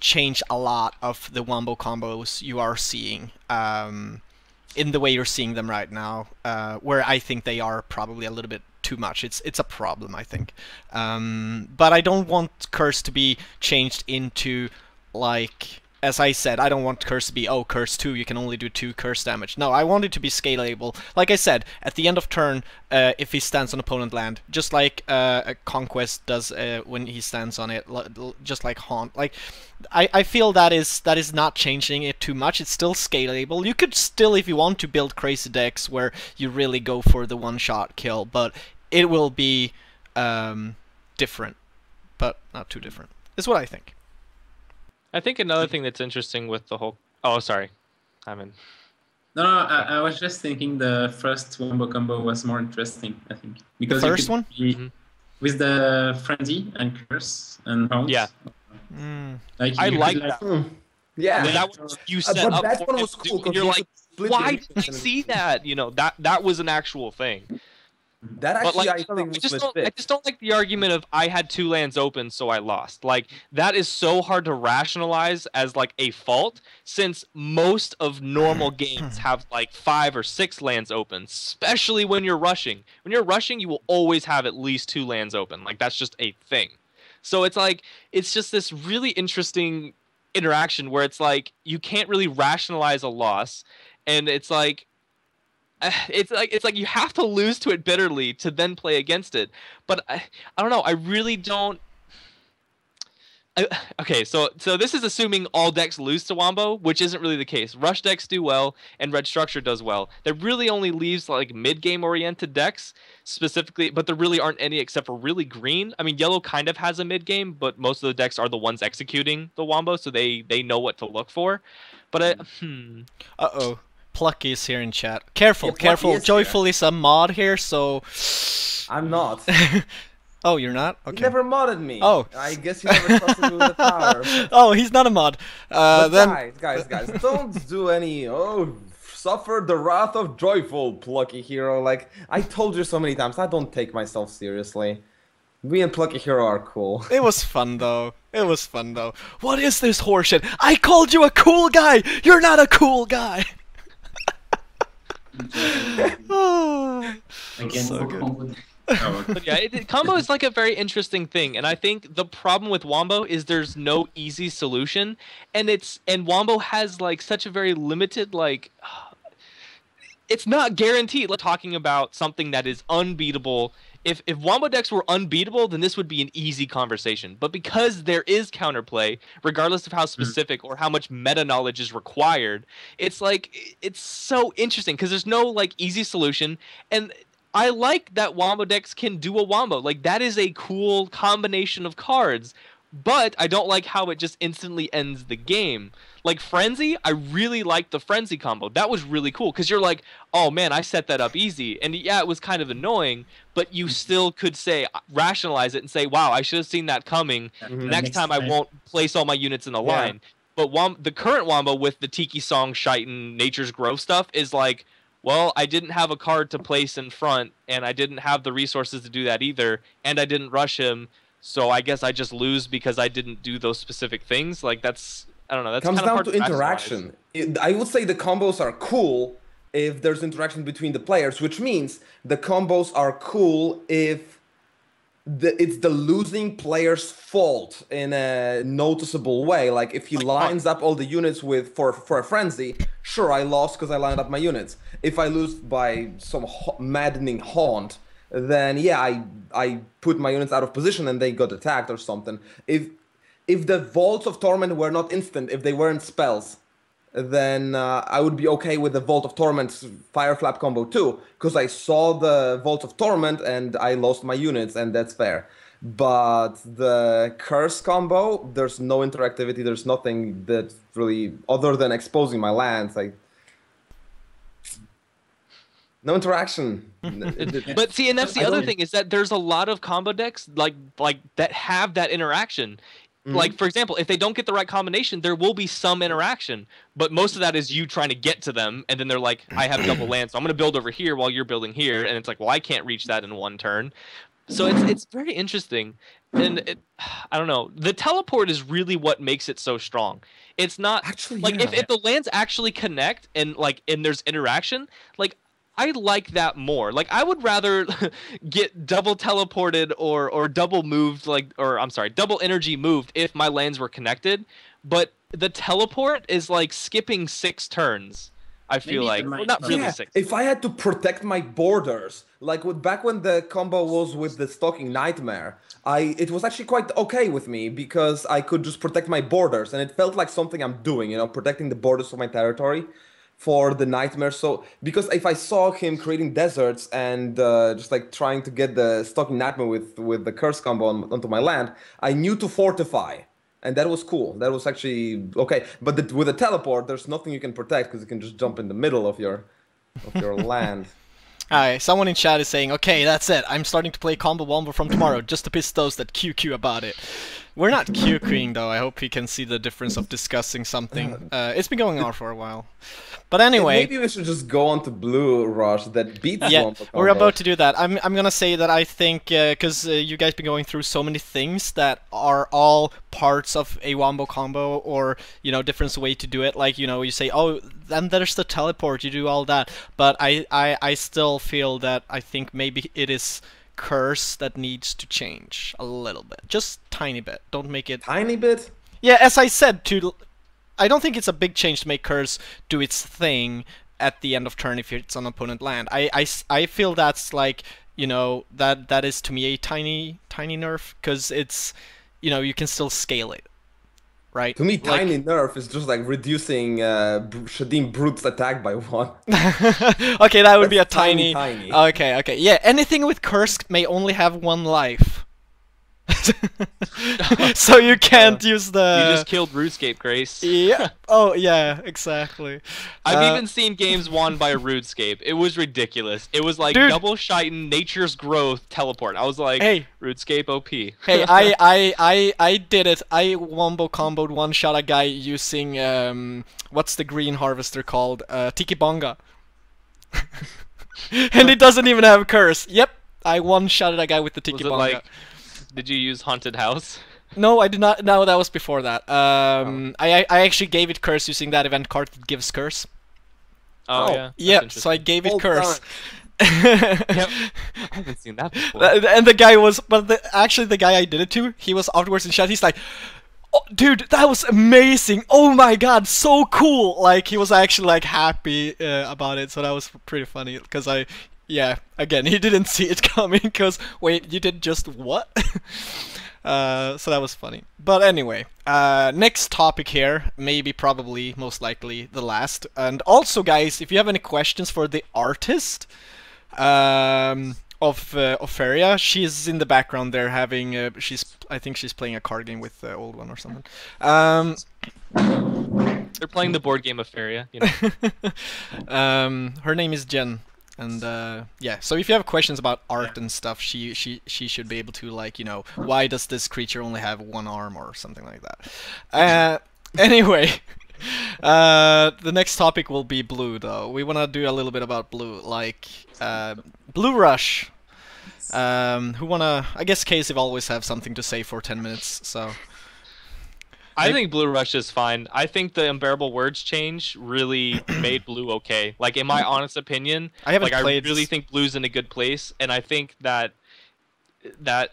change a lot of the wombo combos you are seeing. In the way you're seeing them right now, where I think they are probably a little bit too much. It's a problem, I think. But I don't want curse to be changed into, like, as I said, I don't want curse to be, oh, curse 2, you can only do 2 curse damage. No, I want it to be scalable. Like I said, at the end of turn, if he stands on opponent land, just like a Conquest does when he stands on it, just like Haunt. Like, I feel that is not changing it too much. It's still scalable. You could still, if you want to, build crazy decks where you really go for the one-shot kill, but it will be different, but not too different. Is what I think.
I think another thing that's interesting with the whole... Oh, sorry.
No, I was just thinking the first wombo combo was more interesting, I think. Because
the first one?
With the Frenzy and Curse and Haunt.
Yeah.
Like,
I like that.
Yeah.
That one you set
but
up
that
for
one was cool.
and you're like, why did I see that? You know, that was an actual thing.
That actually,
like,
I
just don't like the argument of I had 2 lands open, so I lost. Like, that is so hard to rationalize as like a fault, since most of normal games have like 5 or 6 lands open, especially when you're rushing. When you're rushing, you will always have at least 2 lands open. Like, that's just a thing. So it's like, it's just this really interesting interaction where it's like you can't really rationalize a loss, and it's like you have to lose to it bitterly to then play against it. But I don't know. I really don't. Okay, so this is assuming all decks lose to Wombo, which isn't really the case. Rush decks do well, and Red Structure does well. That really only leaves like mid-game oriented decks specifically, but there really aren't any except for really green. I mean, Yellow kind of has a mid-game, but most of the decks are the ones executing the Wombo, so they know what to look for. But
Uh-oh. Plucky is here in chat. Careful,
Yeah,
careful. Joyful
here.
is a mod here, so...
I'm not.
Oh, you're not? Okay.
He never modded me.
Oh.
I guess you never trusted me with the power.
Oh, he's not a mod.
But
Then...
guys, don't do any... suffer the wrath of Joyful, Plucky Hero. Like, I told you so many times, I don't take myself seriously. Me and Plucky Hero are cool.
It was fun, though. It was fun, though. What is this horseshit? I called you a cool guy! You're not a cool guy!
Again,
So
for
good.
combo.
But yeah, combo is like a very interesting thing, and I think the problem with Wombo is there's no easy solution, and Wombo has like such a very limited like. It's not guaranteed. Like, talking about something that is unbeatable. If Wombo decks were unbeatable, then this would be an easy conversation. But because there is counterplay, regardless of how specific or how much meta knowledge is required, it's like it's so interesting because there's no like easy solution. And I like that Wombo decks can do a Wombo. Like, that is a cool combination of cards. But I don't like how it just instantly ends the game. Like Frenzy, I really liked the Frenzy combo. That was really cool because you're like, oh man, I set that up easy. And yeah, it was kind of annoying, but you still could say, rationalize it and say, wow, I should have seen that coming. Next time I won't place all my units in the line. But the current Wombo with the Tiki Song, Shitan, Nature's Grove stuff is like, well, I didn't have a card to place in front, and I didn't have the resources to do that either, and I didn't rush him. So I guess I just lose because I didn't do those specific things. Like, that's, I don't know. That's
comes
kind of
down
hard
to
rationalize.
interaction. I would say the combos are cool if there's interaction between the players, which means the combos are cool if it's the losing player's fault in a noticeable way. Like, if he lines up all the units for a frenzy, sure, I lost because I lined up my units. If I lose by some maddening haunt, then yeah, I put my units out of position and they got attacked or something. If the Vaults of Torment were not instant, if they weren't spells, then I would be okay with the Vault of Torment's Fire Flap combo too, because I saw the Vault of Torment and I lost my units, and that's fair. But the Curse combo, there's no interactivity, there's nothing that really, other than exposing my lands, no interaction.
But see, and that's the other thing, is that there's a lot of combo decks like that have that interaction. Like, for example, if they don't get the right combination, there will be some interaction. But most of that is you trying to get to them, and then they're like, I have double land, so I'm going to build over here while you're building here. And it's like, well, I can't reach that in one turn. So it's very interesting. And I don't know. The teleport is really what makes it so strong. It's not... Actually, like, if the lands actually connect and, like, and there's interaction, like... I like that more. Like, I would rather get double teleported or double moved, double energy moved if my lands were connected. But the teleport is like skipping 6 turns. I feel like, well, not really 6.
If I had to protect my borders, like back when the combo was with the Stalking Nightmare, it was actually quite okay with me because I could just protect my borders, and it felt like something I'm doing, you know, protecting the borders of my territory for the Nightmare. So because if I saw him creating deserts and just like trying to get the Stalking Nightmare with the Curse combo onto my land, I knew to fortify, and that was cool. That was actually okay. But with a teleport, there's nothing you can protect because you can just jump in the middle of your land.
Alright, someone in chat is saying, okay, that's it. I'm starting to play Combo Wombo from tomorrow just to piss those that QQ about it. We're not QQing though. I hope you can see the difference of discussing something. It's been going on for a while. But anyway,
maybe we should just go on to Blue Rush that beats
yeah, we're about to do that. I'm gonna say that I think because you guys been going through so many things that are all parts of a wombo combo, or you know, different way to do it. Like, you know, you say, oh, then there's the teleport. You do all that, but I still feel that I think maybe it is Curse that needs to change a little bit, just tiny bit. Don't make it
tiny bit.
Yeah, as I said, I don't think it's a big change to make Curse do its thing at the end of turn if it's on opponent land. I feel that's like, you know, that is to me a tiny nerf, because it's, you know, you can still scale it, right?
To me, tiny nerf is just like reducing Shadim Brute's attack by 1.
Okay, that would be a tiny.
Tiny.
Okay, yeah. Anything with Curse may only have 1 life. So you can't use the...
You just killed RudeScape, Grace.
Yeah. Oh, yeah, exactly.
I've even seen games won by RudeScape. It was ridiculous. It was like double Shitan, Nature's Growth, teleport. I was like, hey, RudeScape OP.
Hey, I did it. I wombo comboed one-shot a guy using, what's the green harvester called? Tiki Bonga. And it doesn't even have Curse. Yep, I one-shotted a guy with the Tiki Bonga.
Like, did you use Haunted House?
No, I did not. No, that was before that. I actually gave it Curse using that event card that gives Curse.
Oh, yeah.
Yep, so I gave it Curse.
Yep. I haven't seen that before.
And the guy was, but actually the guy I did it to, he was afterwards in chat, he's like, oh, dude, that was amazing! Oh my god, so cool! Like, he was actually like happy about it, so that was pretty funny, because yeah, again, he didn't see it coming, because, wait, you did just what? So that was funny. But anyway, next topic here, maybe, probably, most likely, the last. And also, guys, if you have any questions for the artist of Faeria, she's in the background there having, I think she's playing a card game with JoyfulRogue or something.
They're playing the board game of Faeria, you know.
Her name is Jen. And yeah, so if you have questions about art and stuff, she should be able to, like, you know, why does this creature only have 1 arm or something like that. Anyway, the next topic will be blue, though. We want to do a little bit about blue, like Blue Rush. Who wanna? I guess Casey always have something to say for 10 minutes, so.
I think Blue Rush is fine. I think the Unbearable Words change really made Blue okay. Like, in my honest opinion,
I haven't
I really
this.
think Blue's in a good place, and I think that I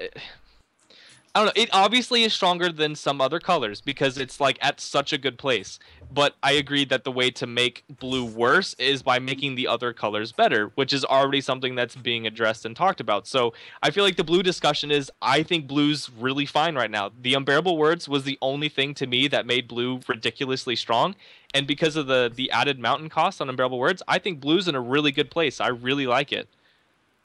I don't know. It obviously is stronger than some other colors because it's like at such a good place. But I agree that the way to make blue worse is by making the other colors better, which is already something that's being addressed and talked about. So I feel like the blue discussion is, I think blue's really fine right now. The unbearable words was the only thing to me that made blue ridiculously strong. And because of the added mountain cost on unbearable words, I think blue's in a really good place. I really like it.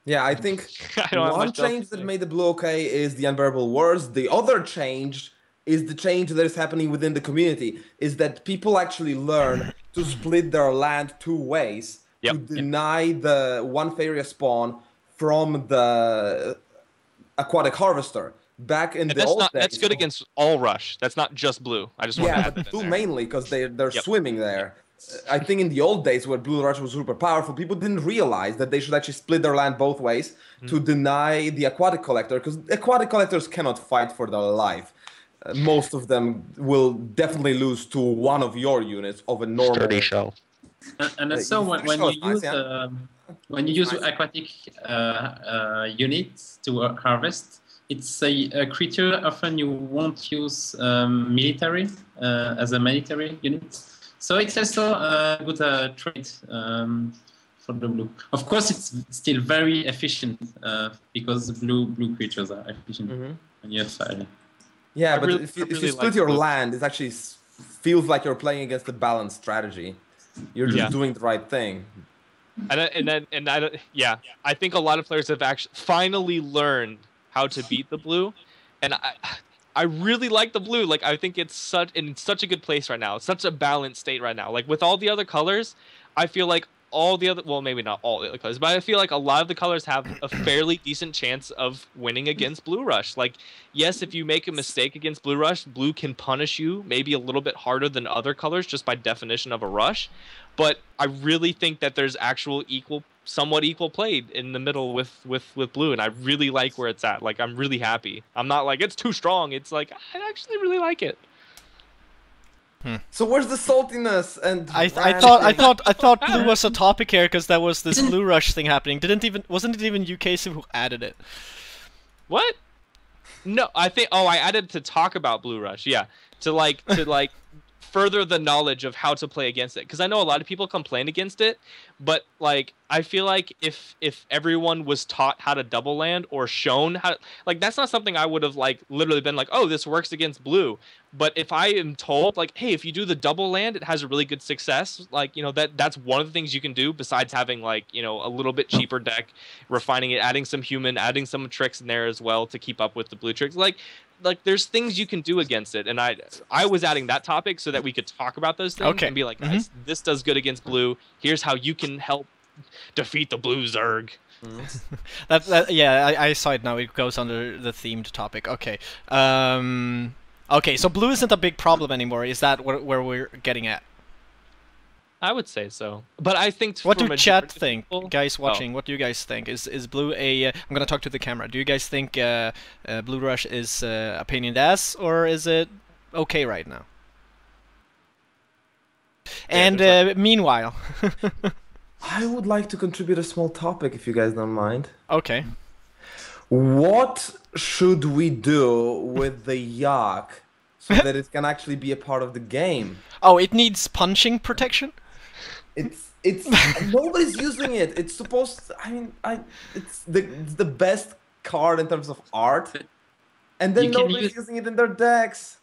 Yeah, I think
I don't have
one
much else
change
to
that
say.
made the blue okay is the unbearable words. The other change is the change that is happening within the community, is that people actually learn to split their land two ways to deny the one Faeria spawn from the aquatic harvester. Back in the old days,
that's good against all rush. That's not just blue. I just want to add
but
that
blue
in there.
mainly because they're swimming there. I think in the old days where blue rush was super powerful, people didn't realize that they should actually split their land both ways to deny the aquatic collector, because aquatic collectors cannot fight for their life. Most of them will definitely lose to one of your units of a normal.
Sturdy shell.
And so when you use aquatic units to harvest, it's a creature often you won't use military as a military unit. So it's also a good trade for the blue. Of course, it's still very efficient because blue creatures are efficient. And you have Faeria.
Yeah, but if you split your land, it actually feels like you're playing against a balanced strategy. You're just doing the right thing.
I think a lot of players have actually finally learned how to beat the blue, and I really like the blue. Like, I think it's in such a good place right now. It's such a balanced state right now. Like, with all the other colors, I feel like all the other, well, maybe not all the other colors, but I feel like a lot of the colors have a fairly decent chance of winning against Blue Rush. Like, yes, if you make a mistake against Blue Rush, blue can punish you maybe a little bit harder than other colors just by definition of a rush. But I really think that there's actual somewhat equal play in the middle with blue, and I really like where it's at. Like, I'm really happy. I'm not like it's too strong. It's like I actually really like it.
So where's the saltiness and?
I thought blue was a topic here because there was this blue rush thing happening. Wasn't it even you, Casey, who added it?
What? No, I added to talk about blue rush. Yeah, to further the knowledge of how to play against it, because I know a lot of people complain against it, but like I feel like if everyone was taught how to double land or shown how, like, that's not something I would have like literally been like, oh, this works against blue. But if I am told like, hey, if you do the double land, it has a really good success, like, you know, that's one of the things you can do besides having like, you know, a little bit cheaper deck, refining it, adding some human, adding some tricks in there as well to keep up with the blue tricks. Like there's things you can do against it, and I was adding that topic so that we could talk about those things and be like, guys, this does good against blue. Here's how you can help defeat the blue Zerg.
Yeah, I saw it now. It goes under the themed topic. Okay. Okay, so blue isn't a big problem anymore. Is that where we're getting at?
I would say so, but I think.
What do chat think, guys watching? What do you guys think? Is blue a? I'm gonna talk to the camera. Do you guys think Blue Rush is a pain in the ass, or is it okay right now? And meanwhile,
I would like to contribute a small topic, if you guys don't mind.
Okay.
What should we do with the yak so that it can actually be a part of the game?
Oh, it needs punching protection?
It's nobody's using it. It's supposed to, it's the best card in terms of art, and then nobody's using it in their decks.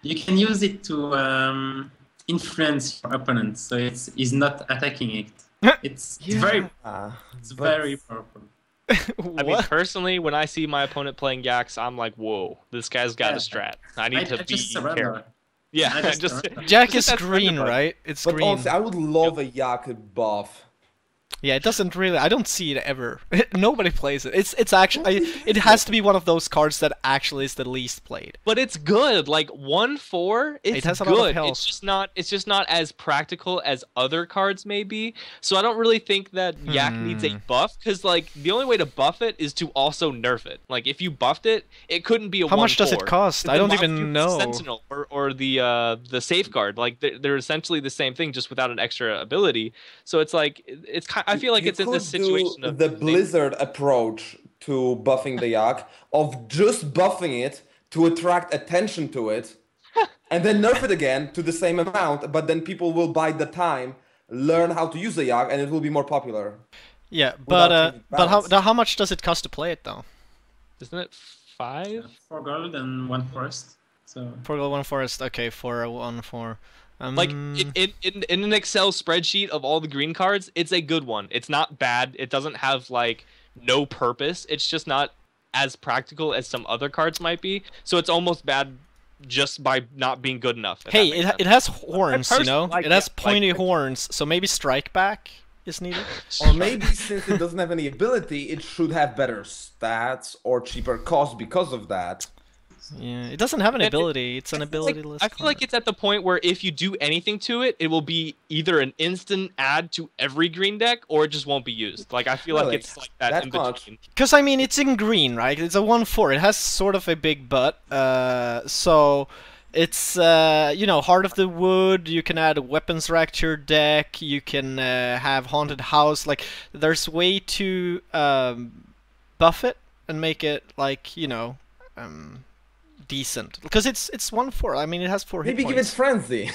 You can use it to influence your opponent, so he's not attacking it. It's very powerful.
I mean, personally, when I see my opponent playing Yaks, I'm like, whoa, this guy's got a strat. I need to be careful. Yeah,
Jack is green, right? It's green.
Honestly, I would love a Yak buff.
Yeah, it doesn't really. I don't see it ever. Nobody plays it. It's actually. It has to be one of those cards that actually is the least played.
But it's good. Like 1/4, it's
has a
good.
lot of health.
It's just not as practical as other cards may be. So I don't really think that Yak needs a buff, because like the only way to buff it is to also nerf it. Like if you buffed it, it couldn't be a 1/4.
How much does it cost? I don't even know.
Sentinel or the safeguard. Like they're essentially the same thing, just without an extra ability. So it's like I feel like it's in this situation of
the Blizzard approach to buffing the Yak of just buffing it
to attract attention to it, and then nerf it again to the same amount, but then people will bide the time, learn how to use the Yak, and it will be more popular.
Yeah,
Without changing
how much does it cost to play it though?
Isn't it 5?
4 gold and 1 forest. So
4 gold, 1 forest. Okay, 1 4.
Like in an Excel spreadsheet of all the green cards, it's a good one. It's not bad. It doesn't have like no purpose. It's just not as practical as some other cards might be. So it's almost bad just by not being good enough.
Hey, it has horns, you know?
like
It has
it,
pointy
like-
horns, so maybe strike back is needed.
Or maybe since it doesn't have any ability, it should have better stats or cheaper cost because of that.
Yeah, it doesn't have an
And
ability. It's an
I feel
ability-less
like
card.
it's at the point where if you do anything to it, it will be either an instant add to every green deck, or it just won't be used. Like I feel
Really?
like it's like that,
That
in
much?
between.
Because, I mean, it's in green, right? It's a 1/4. It has sort of a big butt. So it's, you know, Heart of the Wood. You can add a weapons rack to your deck. You can have Haunted House. Like, there's way to buff it and make it, like, you know, decent. Because it's 1/4. I mean, it has 4 hit
Maybe give it
points.
frenzy.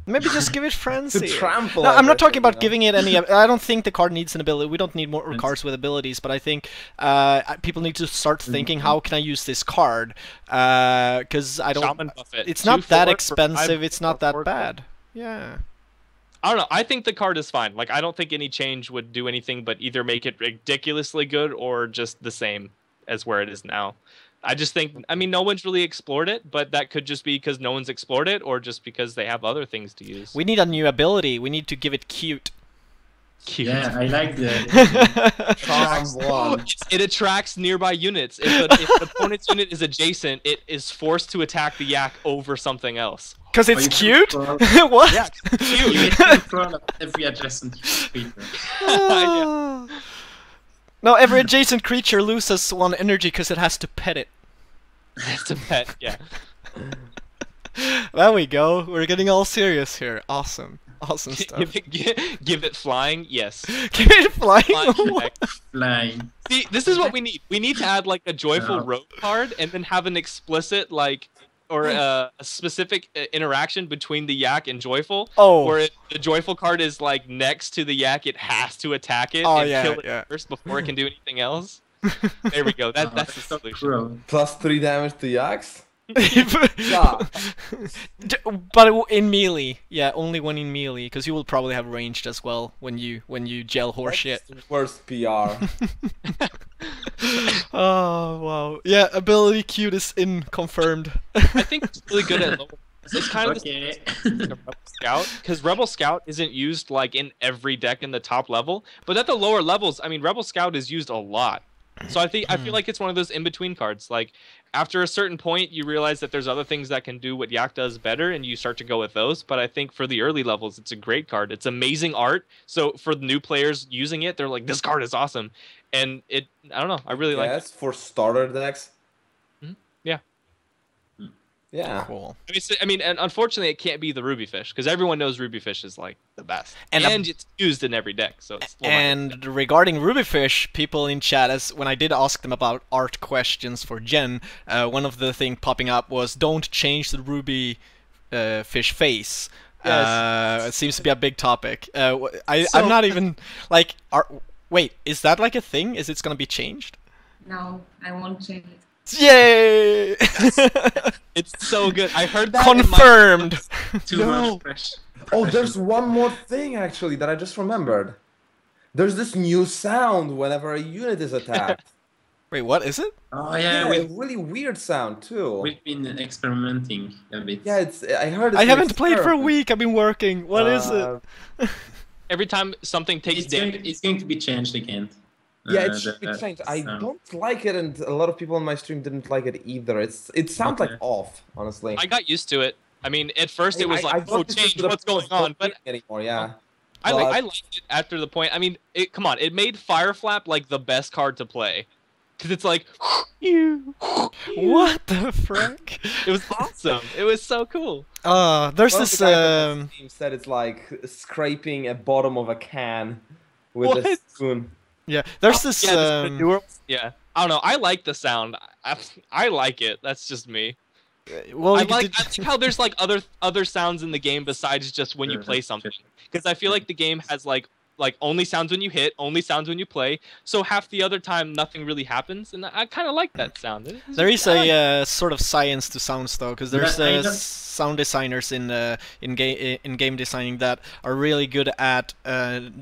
Maybe just give it frenzy.
trample
No, I'm not talking
everything,
about
you know?
giving it any. I don't think the card needs an ability. We don't need more cards with abilities, but I think people need to start thinking, how can I use this card? Because I don't.
Shaman buff it.
It's
2
not that
4 for
expensive.
5
It's not
or
that
4
bad. Yeah.
I don't know. I think the card is fine. Like I don't think any change would do anything but either make it ridiculously good or just the same as where it is now. I just think, I mean, no one's really explored it, but that could just be because no one's explored it, or just because they have other things to use.
We need a new ability. We need to give it cute.
Cute.
yeah, I like the
Charm one.
It attracts nearby units. If the opponent's unit is adjacent, it is forced to attack the Yak over something else.
Because it's
you
cute?
control-
What?
Yeah,
you
cute.
get control of every adjacent creature.
No, every adjacent creature loses 1 energy because it has to pet it.
It's a pet. Yeah.
There we go. We're getting all serious here. Awesome. Awesome stuff.
Give it flying. Yes.
Give it flying.
Flying check.
Flying.
See, this is what we need. We need to add like a joyful
Yeah.
rogue card, and then have an explicit like, or a specific interaction between the Yak and joyful.
Oh.
Where the joyful card is like next to the Yak, it has to attack it
Oh,
and
yeah,
kill it
yeah.
first before it can do anything else. There we go. That's the
so
solution.
cruel.
Plus 3 damage to Yaks? Yeah.
But in melee, yeah, only when in melee, because you will probably have ranged as well when you gel horseshit.
That's worst PR.
Oh wow, yeah, ability cute is in confirmed.
I think it's really good at lower. It's kind of the
Okay.
same as Rebel Scout, because Rebel Scout isn't used like in every deck in the top level, but at the lower levels, I mean, Rebel Scout is used a lot. So I feel like it's one of those in between cards. Like after a certain point, you realize that there's other things that can do what Yak does better, and you start to go with those. But I think for the early levels, it's a great card. It's amazing art. So for the new players using it, they're like, this card is awesome, and I don't know, I really like it.
Yes, for starter decks.
Yeah.
Yeah.
Cool.
I mean, and unfortunately, it can't be the RubyFEESH because everyone knows RubyFEESH is like the best,
And
and it's used in every deck. So it's
And regarding RubyFEESH, people in chat, as when I did ask them about art questions for Jen, one of the things popping up was don't change the RubyFEESH face.
Yes.
It seems to be a big topic. I'm
So-
not even like. Wait, is that like a thing? Is it gonna be changed?
No, I won't change it.
Yay!
It's so good. I heard that. in my-
Confirmed.
Too
No.
much pressure.
Oh, there's one more thing actually that I just remembered. There's this new sound whenever a unit is attacked.
Wait, what is it?
Oh
Yeah,
yeah,
a really weird sound too.
we've been experimenting a bit.
Yeah, I heard. It's
I
an
haven't played for a
experiment.
week. I've been working. What is it?
Every time something takes damage,
It's going to be changed again.
Yeah, it should be
the
changed. I
sound.
don't like it, and a lot of people on my stream didn't like it either. It sounds like
Okay.
off, honestly.
I got used to it. I mean, at first it was
I
like, oh,
got this
change,
to the
what's
point
going
of
on? But
anymore, yeah.
I
But-
liked it after the point. I mean, come on, it made Fireflap like the best card to play. Because it's like,
What the frick?
it was awesome. It was so cool.
There's
One of
this.
the guys on my stream said it's like scraping a bottom of a can with a
What?
spoon.
Yeah, there's this.
Yeah, I don't know. I like the sound. I like it. That's just me.
Well,
I like how there's like other sounds in the game besides just when you play something. Because I feel like the game has like only sounds when you hit, only sounds when you play. So half the other time nothing really happens, and I kind of like that sound.
There is a sort of science to sounds though, because there's sound designers in game designing that are really good at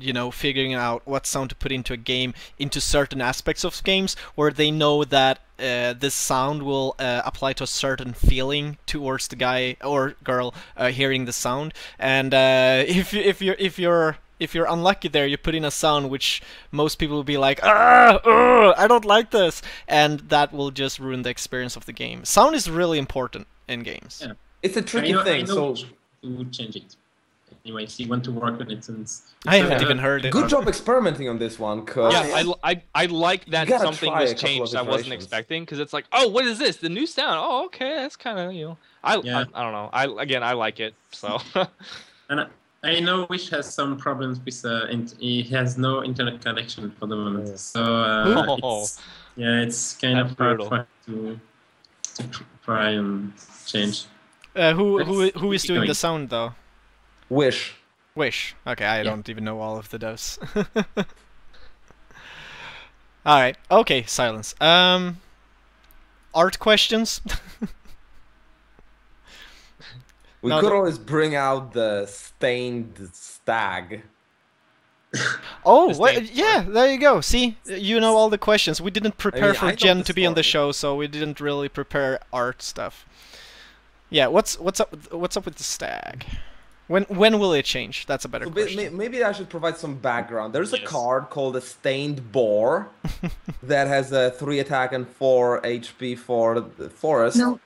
you know, figuring out what sound to put into a game, into certain aspects of games where they know that this sound will apply to a certain feeling towards the guy or girl hearing the sound, and if you're unlucky there, you put in a sound which most people will be like, I don't like this, and that will just ruin the experience of the game. Sound is really important in games.
Yeah.
It's a tricky thing. So
to change it. Anyway, so you want to work on it since.
I haven't even heard it.
good job experimenting on this one, cause
yeah, I like that something was
a couple
changed
of
I wasn't
iterations.
expecting, because it's like, oh, what is this? The new sound. Oh, okay, that's kind of, you know, I don't know. I like it. So.
And I know Wish has some problems with he has no internet connection for the moment, so it's kind of hard for him to try and change.
Who is doing the sound though?
Wish.
Wish. Okay, I don't even know all of the devs. All right. Okay, silence. Art questions.
We could always bring out the stained stag.
Oh, yeah, there you go. See, you know all the questions. We didn't prepare for
I know
Jen
the
to be on the
story.
show, so we didn't really prepare art stuff. Yeah, what's up with the stag? When will it change? That's a better question.
Maybe I should provide some background. There's a card called a Stained Boar that has a 3 attack and 4 HP for the forest.
No.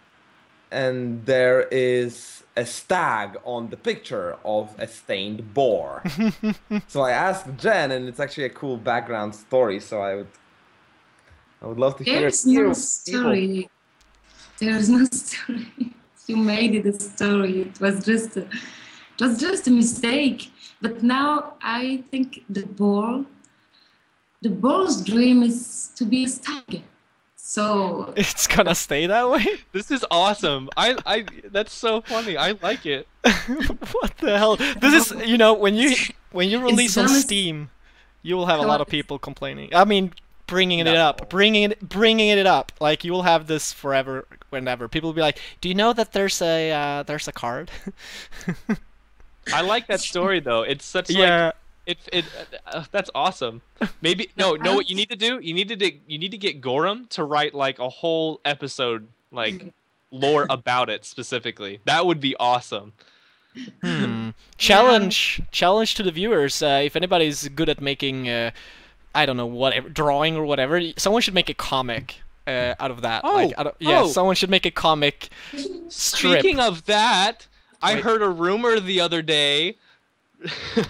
And there is a stag on the picture of a stained boar. So I asked Jen, and it's actually a cool background story. So I would love to hear it.
There's no story. There's no story. You made it a story. It was just a mistake. But now I think the boar's dream is to be a stag. So
It's gonna stay that way?
This is awesome. That's so funny. I like it.
What the hell? This is, you know, when you release on
honest-
Steam, you will have a lot of people complaining. I mean, bringing it up. Like, you will have this forever, whenever. People will be like, "Do you know that there's a card?"
I like that story though. It's such
Yeah.
that's awesome. Maybe know what you need to do? You need to get Gorham to write like a whole episode, like lore about it specifically. That would be awesome.
Challenge to the viewers. If anybody's good at making, I don't know, whatever, drawing or whatever, someone should make a comic out of that. Someone should make a comic strip.
Speaking of that, I heard a rumor the other day.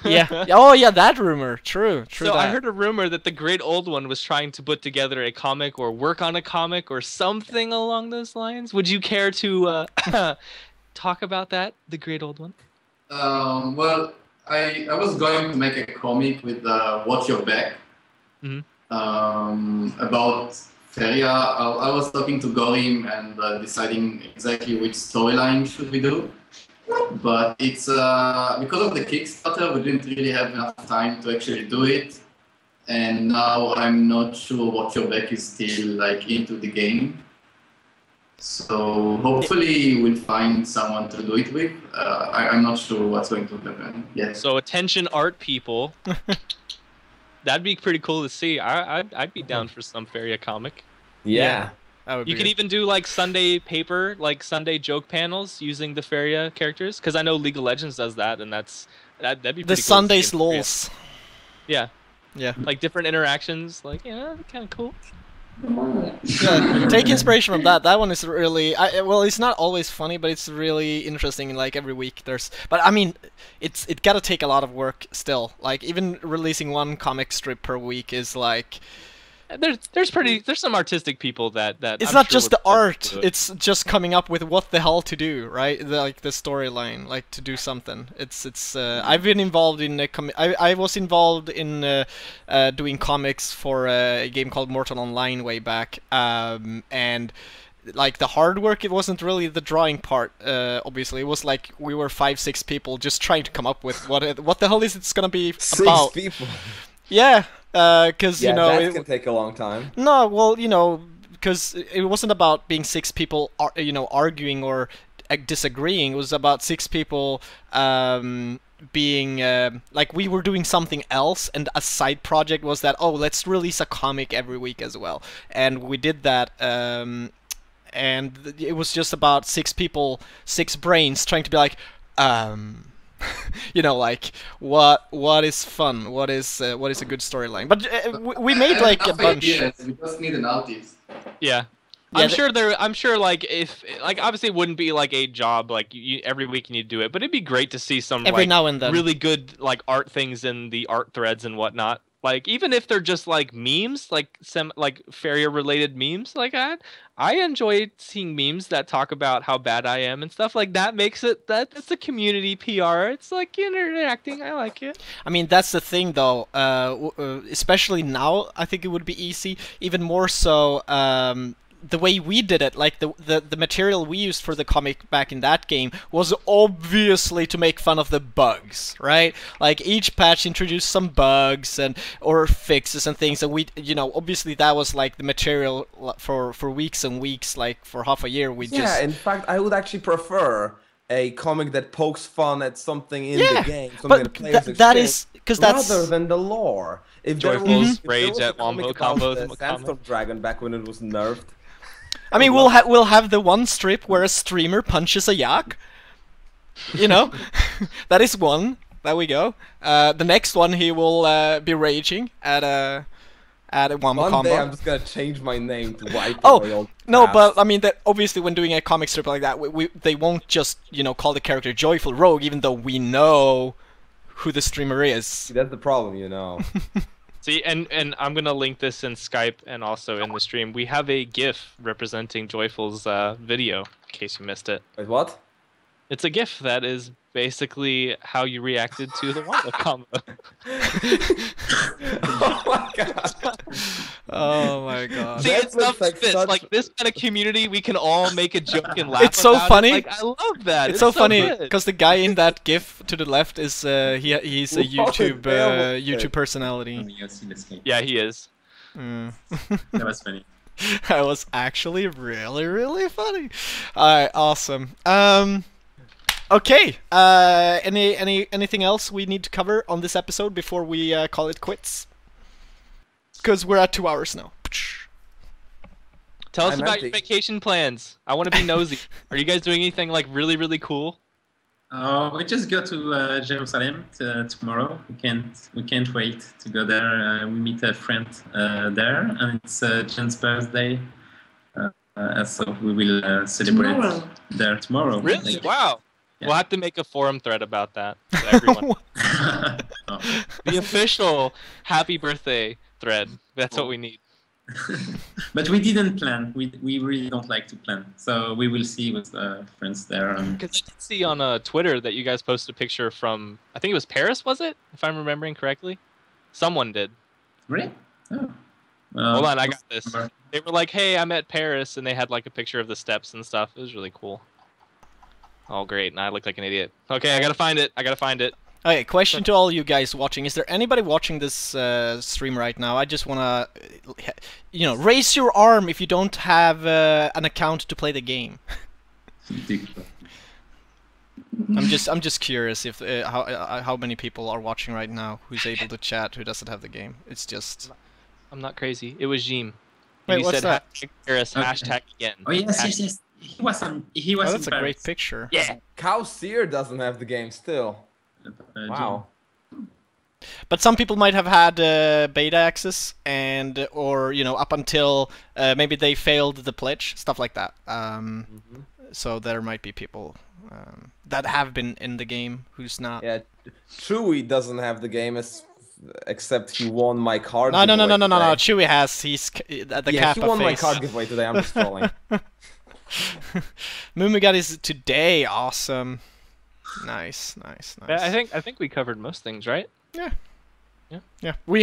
Yeah. Oh, yeah, that rumor. True.
So I heard a rumor that the GreatOldOne was trying to put together a comic or work on a comic or something along those lines. Would you care to talk about that, the GreatOldOne?
Well, I was going to make a comic with Watch Your Back about Faeria. I was talking to Gorim and deciding exactly which storyline should we do. But it's because of the Kickstarter, we didn't really have enough time to actually do it, and now I'm not sure Watch Your Back is still like into the game. So hopefully we'll find someone to do it with. I'm not sure what's going to happen yet.
So attention, art people. That'd be pretty cool to see. I'd be down for some Faeria comic.
Yeah.
You could even do like Sunday paper, like Sunday joke panels using the Faeria characters, because I know League of Legends does that, and that'd be pretty
the
cool
Sunday's lols.
Yeah.
Yeah.
Like different interactions, like kind of cool.
Yeah, take inspiration from that. That one is really, well, it's not always funny, but it's really interesting. Like every week, but I mean, it gotta take a lot of work still. Like even releasing one comic strip per week is like,
there's some artistic people that
It's
I'm
not
sure
just
would
the
love to
art,
do it.
it's just coming up with what the hell to do, right? Like the storyline, like to do something. It's I've been involved in I was involved in doing comics for a game called Mortal Online way back, and like the hard work, it wasn't really the drawing part, obviously. It was like we were 5-6 people just trying to come up with what the hell is it's gonna be about.
6 people.
Yeah, because
Yeah,
you know
that can take a long time.
no, well, you know, because it wasn't about being 6 people, you know, arguing or disagreeing. It was about 6 people being like we were doing something else, and a side project was that, oh, let's release a comic every week as well, and we did that. And it was just about 6 people, 6 brains trying to be like, you know, like what is fun, what is a good storyline. But we made like a bunch.
We just need an artist.
Yeah.
Yeah,
I'm sure like if like obviously it wouldn't be like a job like every week you need to do it, but it'd be great to see some
every
like
now and then.
really good like art things in the art threads and whatnot. Like even if they're just like memes, like some like Faeria related memes like that. I enjoy seeing memes that talk about how bad I am and stuff like that. Makes it that's a community PR. It's like interacting. I like it.
I mean, that's the thing, though. Especially now, I think it would be easy. Even more so, the way we did it, like the material we used for the comic back in that game was obviously to make fun of the bugs, right? Like each patch introduced some bugs or fixes and things, and we, you know, obviously that was like the material for weeks and weeks, like for half a year.
Yeah, in fact, I would actually prefer a comic that pokes fun at something in the game, something
but
that players
that is because that's
rather than the lore. If there was,
Joyful's
if there
rage
was a
at
comic
Wombo
about
combos.
the Sandstorm Dragon back when it was nerfed.
I mean, we'll have the one strip where a streamer punches a yak. You know, that is one. There we go. The next one he will be raging at a Wombo
One
combo.
day I'm just gonna change my name to White.
Oh no, but I mean that obviously when doing a comic strip like that, they won't just, you know, call the character JoyfulRogue, even though we know who the streamer is.
See, that's the problem, you know.
See, and I'm gonna link this in Skype and also in the stream. We have a GIF representing Joyful's video, in case you missed it.
Wait, what?
It's a GIF that is basically how you reacted to the Wombo combo.
Oh my god.
Oh my god.
See,
That
it's stuff
looks like
fits.
such-
Like this kind of community, we can all make a joke and laugh.
It's so
about it.
funny.
Like, I love that.
It's so funny
good.
because the guy in that GIF to the left is he's a YouTube personality.
Yeah, he is.
Mm.
That was funny.
That was actually really funny. Alright, awesome. Okay. Anything else we need to cover on this episode before we call it quits? Because we're at 2 hours now.
Tell us
I'm
about your
empty.
vacation plans. I want to be nosy. Are you guys doing anything like really cool?
We just go to Jerusalem tomorrow. We can't wait to go there. We meet a friend there, and it's Jen's birthday. So we will celebrate
Tomorrow.
there tomorrow.
Really?
Like-
Wow.
Yeah.
We'll have to make a forum thread about that. So everyone.
Oh.
The official happy birthday thread. That's what we need.
But we didn't plan. We really don't like to plan. So we will see with friends there.
Because I did see on Twitter that you guys posted a picture from, I think it was Paris, was it? If I'm remembering correctly. Someone did.
Really? Oh.
Hold on, I got this. They were like, hey, I'm at Paris, and they had like a picture of the steps and stuff. It was really cool. Oh, great, and I look like an idiot. Okay, I gotta find it.
Okay, question to all you guys watching. Is there anybody watching this stream right now? I just wanna, you know, raise your arm if you don't have an account to play the game. I'm just curious if how many people are watching right now who's able to chat who doesn't have the game. It's just.
I'm not crazy. It was Jim.
Wait,
He
what's
said
that?
hashtag Paris,
Okay.
hashtag again.
Oh yes,
Hashtag-
yes. He was
Oh,
in
that's a great
Paris.
picture.
Yeah.
Cow Seer doesn't have the game still. Wow.
But some people might have had beta access or you know, up until maybe they failed the pledge, stuff like that. So there might be people that have been in the game who's not.
Yeah, Chewy doesn't have the game as except he won my card.
No.
giveaway today.
Chewy has. He's at the
Yeah,
Kappa
he won my
face.
card giveaway today. I'm just trolling.
Mumigat is today. Awesome. Nice.
Yeah, I think we covered most things, right?
Yeah.
Yeah.
We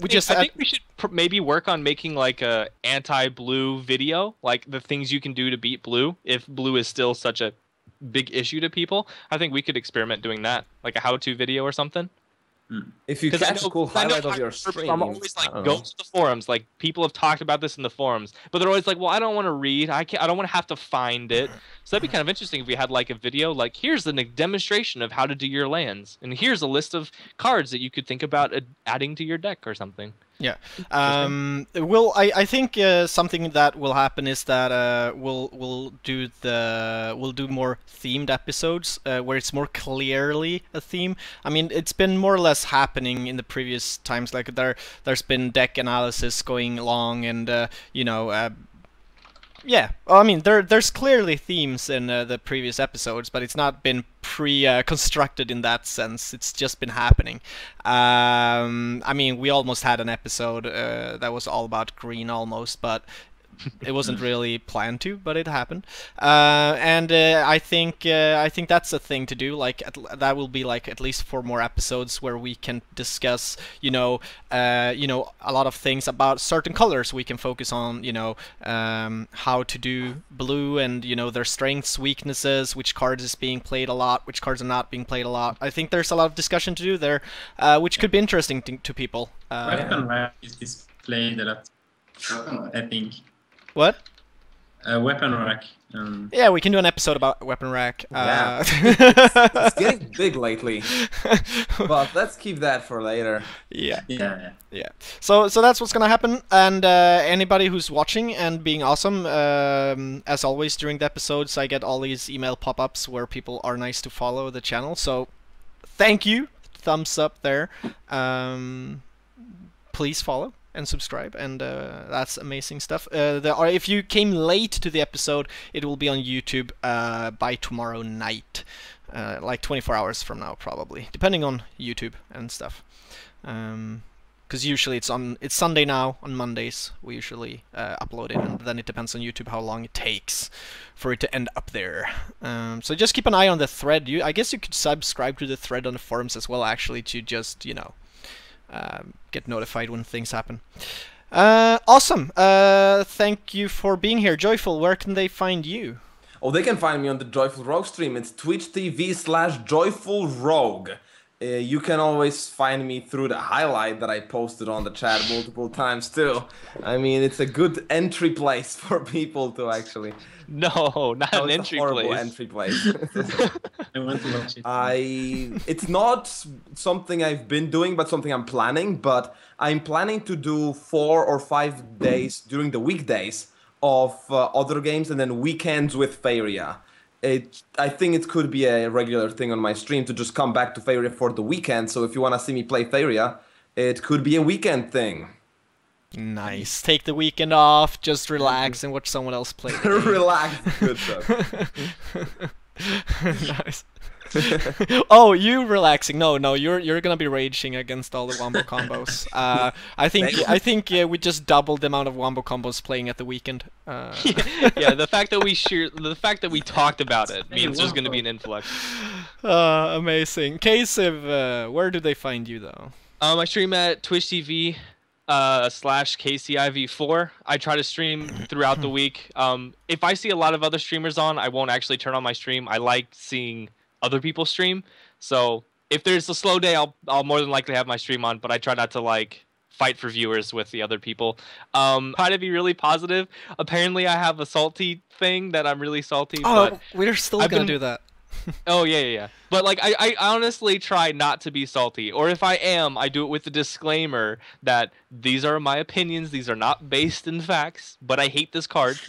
just.
I think we should maybe work on making like a anti-blue video, like the things you can do to beat blue. If blue is still such a big issue to people, I think we could experiment doing that, like a how-to video or something.
If you catch a cool highlight of your stream,
I'm always like,
I don't
go
know.
to the forums. Like, people have talked about this in the forums, but they're always like, well, I don't want to read. I don't want to have to find it. So that'd be kind of interesting if we had like a video, like, here's a demonstration of how to do your lands, and here's a list of cards that you could think about adding to your deck or something.
Yeah. I think something that will happen is that we'll do more themed episodes where it's more clearly a theme. I mean, it's been more or less happening in the previous times. Like there's been deck analysis going along, and yeah. Well, I mean, there's clearly themes in the previous episodes, but it's not been constructed in that sense. It's just been happening. I mean, we almost had an episode that was all about green almost, but it wasn't really planned to, but it happened. And I think that's a thing to do. Like that will be like at least 4 more episodes where we can discuss, a lot of things about certain colors. We can focus on, how to do blue and their strengths, weaknesses, which cards is being played a lot, which cards are not being played a lot. I think there's a lot of discussion to do there, which could be interesting to people.
Weapon rack is displayed a lot, I think.
What?
Weapon rack.
Yeah, we can do an episode about weapon rack.
Yeah. It's getting big lately, but let's keep that for later.
Yeah.
Yeah.
So that's what's gonna happen. And anybody who's watching and being awesome, as always during the episodes, I get all these email pop-ups where people are nice to follow the channel. So thank you, thumbs up there. Please follow and subscribe, and that's amazing stuff. If you came late to the episode, it will be on YouTube by tomorrow night, like 24 hours from now probably, depending on YouTube and stuff. Because usually it's Sunday now. On Mondays we usually upload it, and then it depends on YouTube how long it takes for it to end up there. So just keep an eye on the thread. I guess you could subscribe to the thread on the forums as well, actually, to just get notified when things happen. Awesome. Thank you for being here. Joyful, where can they find you?
Oh, they can find me on the JoyfulRogue stream. It's twitch.tv/JoyfulRogue. You can always find me through the highlight that I posted on the chat multiple times too. I mean, it's a good entry place for people to actually...
No, not an
it's a horrible entry place.
I want to watch it.
It's not something I've been doing, but something I'm planning. But I'm planning to do 4 or 5 days during the weekdays of other games, and then weekends with Faeria. I think it could be a regular thing on my stream to just come back to Faeria for the weekend. So if you want to see me play Faeria, it could be a weekend thing.
Nice. Take the weekend off, just relax and watch someone else play.
Relax, good stuff.
Nice. Oh, you relaxing? No, you're gonna be raging against all the wombo combos. I think we just doubled the amount of wombo combos playing at the weekend.
Yeah, the fact that we talked about it means there's gonna be an influx.
Amazing. Kasiv, where do they find you though?
I stream at Twitch TV. /KCIV4. I try to stream throughout the week. If I see a lot of other streamers on, I won't actually turn on my stream. I like seeing other people stream. So if there's a slow day, I'll more than likely have my stream on, but I try not to like fight for viewers with the other people. Try to be really positive. Apparently I have a salty thing that I'm really salty.
Oh,
but
we're still gonna do that.
Oh, yeah. But, like, I honestly try not to be salty. Or if I am, I do it with the disclaimer that these are my opinions. These are not based in facts. But I hate this card,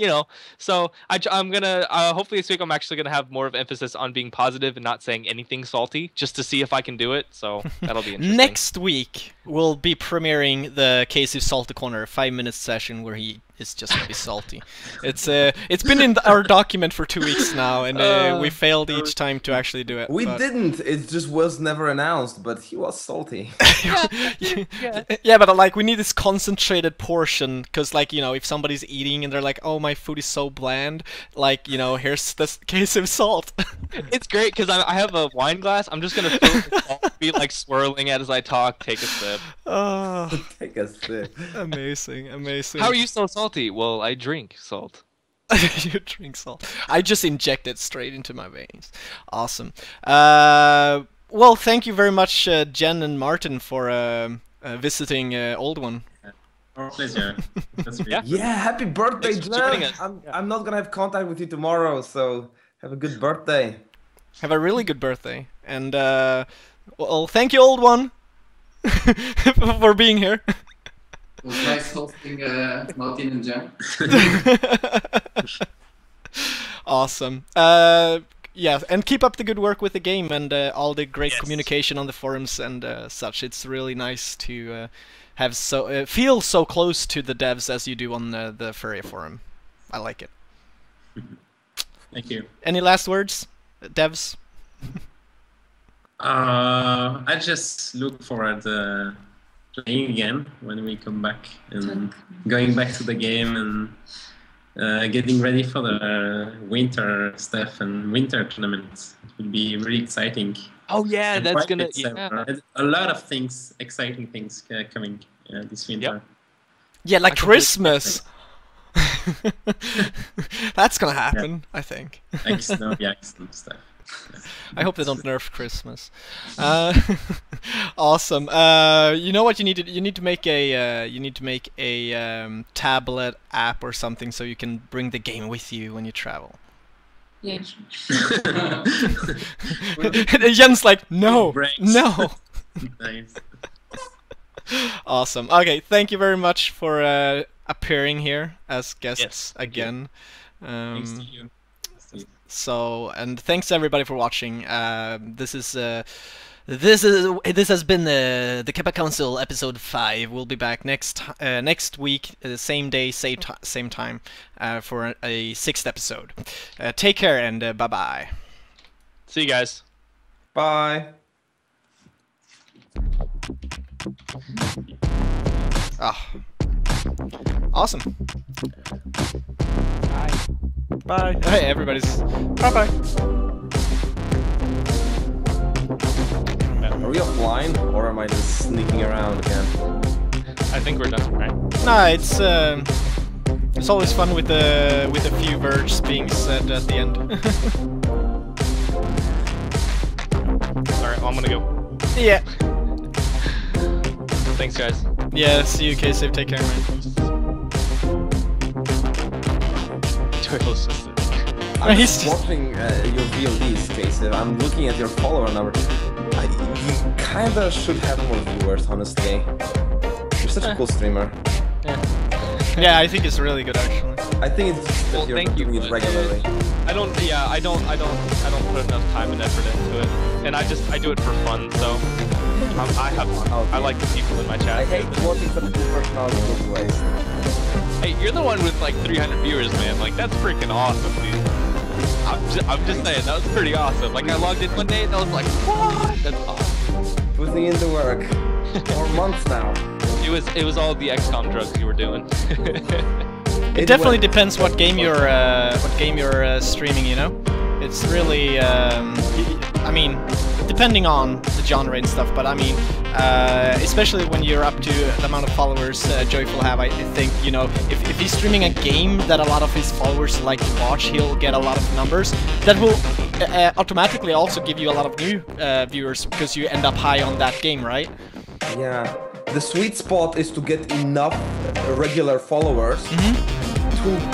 So I'm going to, hopefully this week I'm actually going to have more of emphasis on being positive and not saying anything salty, just to see if I can do it. So that'll be interesting.
Next week, we'll be premiering the Case of Salty Corner 5-minute session where he is just gonna be salty. It's been in our document for 2 weeks now, and we failed each time to actually do it.
We didn't. It just was never announced, but he was salty.
Yeah, but like we need this concentrated portion, because like, you know, if somebody's eating and they're like, oh, my food is so bland, like, you know, here's this case of salt.
It's great because I have a wine glass. I'm just gonna fill it with salt, be like swirling it as I talk. Take a sip.
Oh,
Take a sip.
amazing, amazing.
How are you so salty? Well, I drink salt.
You drink salt. I just inject it straight into my veins. Awesome. Well, thank you very much, Jen and Martin, for visiting Old One.
Our pleasure. That's really
Yeah, happy birthday,
Thanks for joining
Jen.
us.
I'm not gonna have contact with you tomorrow, so have a good birthday.
Have a really good birthday. And, well, thank you, Old One, for being here.
It was nice hosting Martin and Jen.
Awesome. Yeah, and keep up the good work with the game and all the great communication on the forums and such. It's really nice to have feel so close to the devs as you do on the Faeria forum. I like it.
Thank you.
Any last words, devs?
I just look forward to playing again when we come back and going back to the game and getting ready for the winter stuff and winter tournaments. It will be really exciting.
Oh yeah,
And
that's
quite
gonna.
exciting. A lot of things, exciting things coming this winter.
Yep.
Yeah, like Christmas. That's gonna happen, I think.
Excellent stuff.
I hope they don't nerf Christmas. Awesome. You know what you need to make a tablet app or something so you can bring the game with you when you travel.
Yeah.
And Jen's like, no,
Breaks.
no.
Nice.
Awesome. Okay, thank you very much for appearing here as guests again.
Thanks to you.
So, and thanks everybody for watching. This has been the Kappa Council episode 5. We'll be back next week, same day, same time, for a 6th episode. Take care and bye bye.
See you guys.
Bye.
Ah, awesome. Bye. Hey, everybody's. Bye bye.
Are we offline, or am I just sneaking around again?
I think we're done, right?
No, it's always fun with a few words being said at the end.
Alright, well, I'm gonna go.
Yeah.
Thanks, guys.
Yeah. See you, K-Save. Take care, man.
Joyful's just
I'm
He's
just
just-
watching your VODs, Casey. I'm looking at your follower number. You kinda should have more viewers, honestly. You're such a cool streamer.
Yeah, I think it's really good actually.
I think it's just that
Well,
you're
thank you,
doing it
but-
regularly.
I don't put enough time and effort into it, and I do it for fun. So I like the people in my chat.
I hate watching some cool personalities those ways.
Hey, you're the one with like 300 viewers, man. Like that's freaking awesome, dude. I'm just saying that was pretty awesome. Like I logged in one day and I was like, what? That's awesome.
Putting in the work. 4 months now.
It was all the XCOM drugs you were doing.
It definitely depends what game you're streaming. You know, it's really I mean, depending on the genre and stuff. But I mean, especially when you're up to the amount of followers Joyful have, I think, you know, if he's streaming a game that a lot of his followers like to watch, he'll get a lot of numbers. That will automatically also give you a lot of new viewers because you end up high on that game, right?
Yeah. The sweet spot is to get enough regular followers to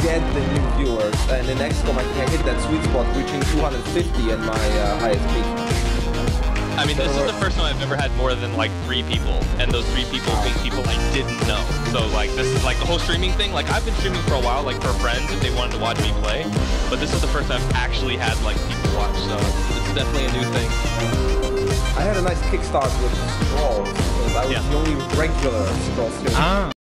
get the new viewers. And in XCOM, I think I hit that sweet spot, reaching 250 at my highest peak.
I mean, this is the first time I've ever had more than like 3 people, and those 3 people being people I didn't know. So like, this is like the whole streaming thing. Like, I've been streaming for a while, like for friends if they wanted to watch me play. But this is the first time I've actually had like people watch, so it's definitely a new thing.
I had a nice kickstart with Scrolls, because I was the only regular Scrolls streamer.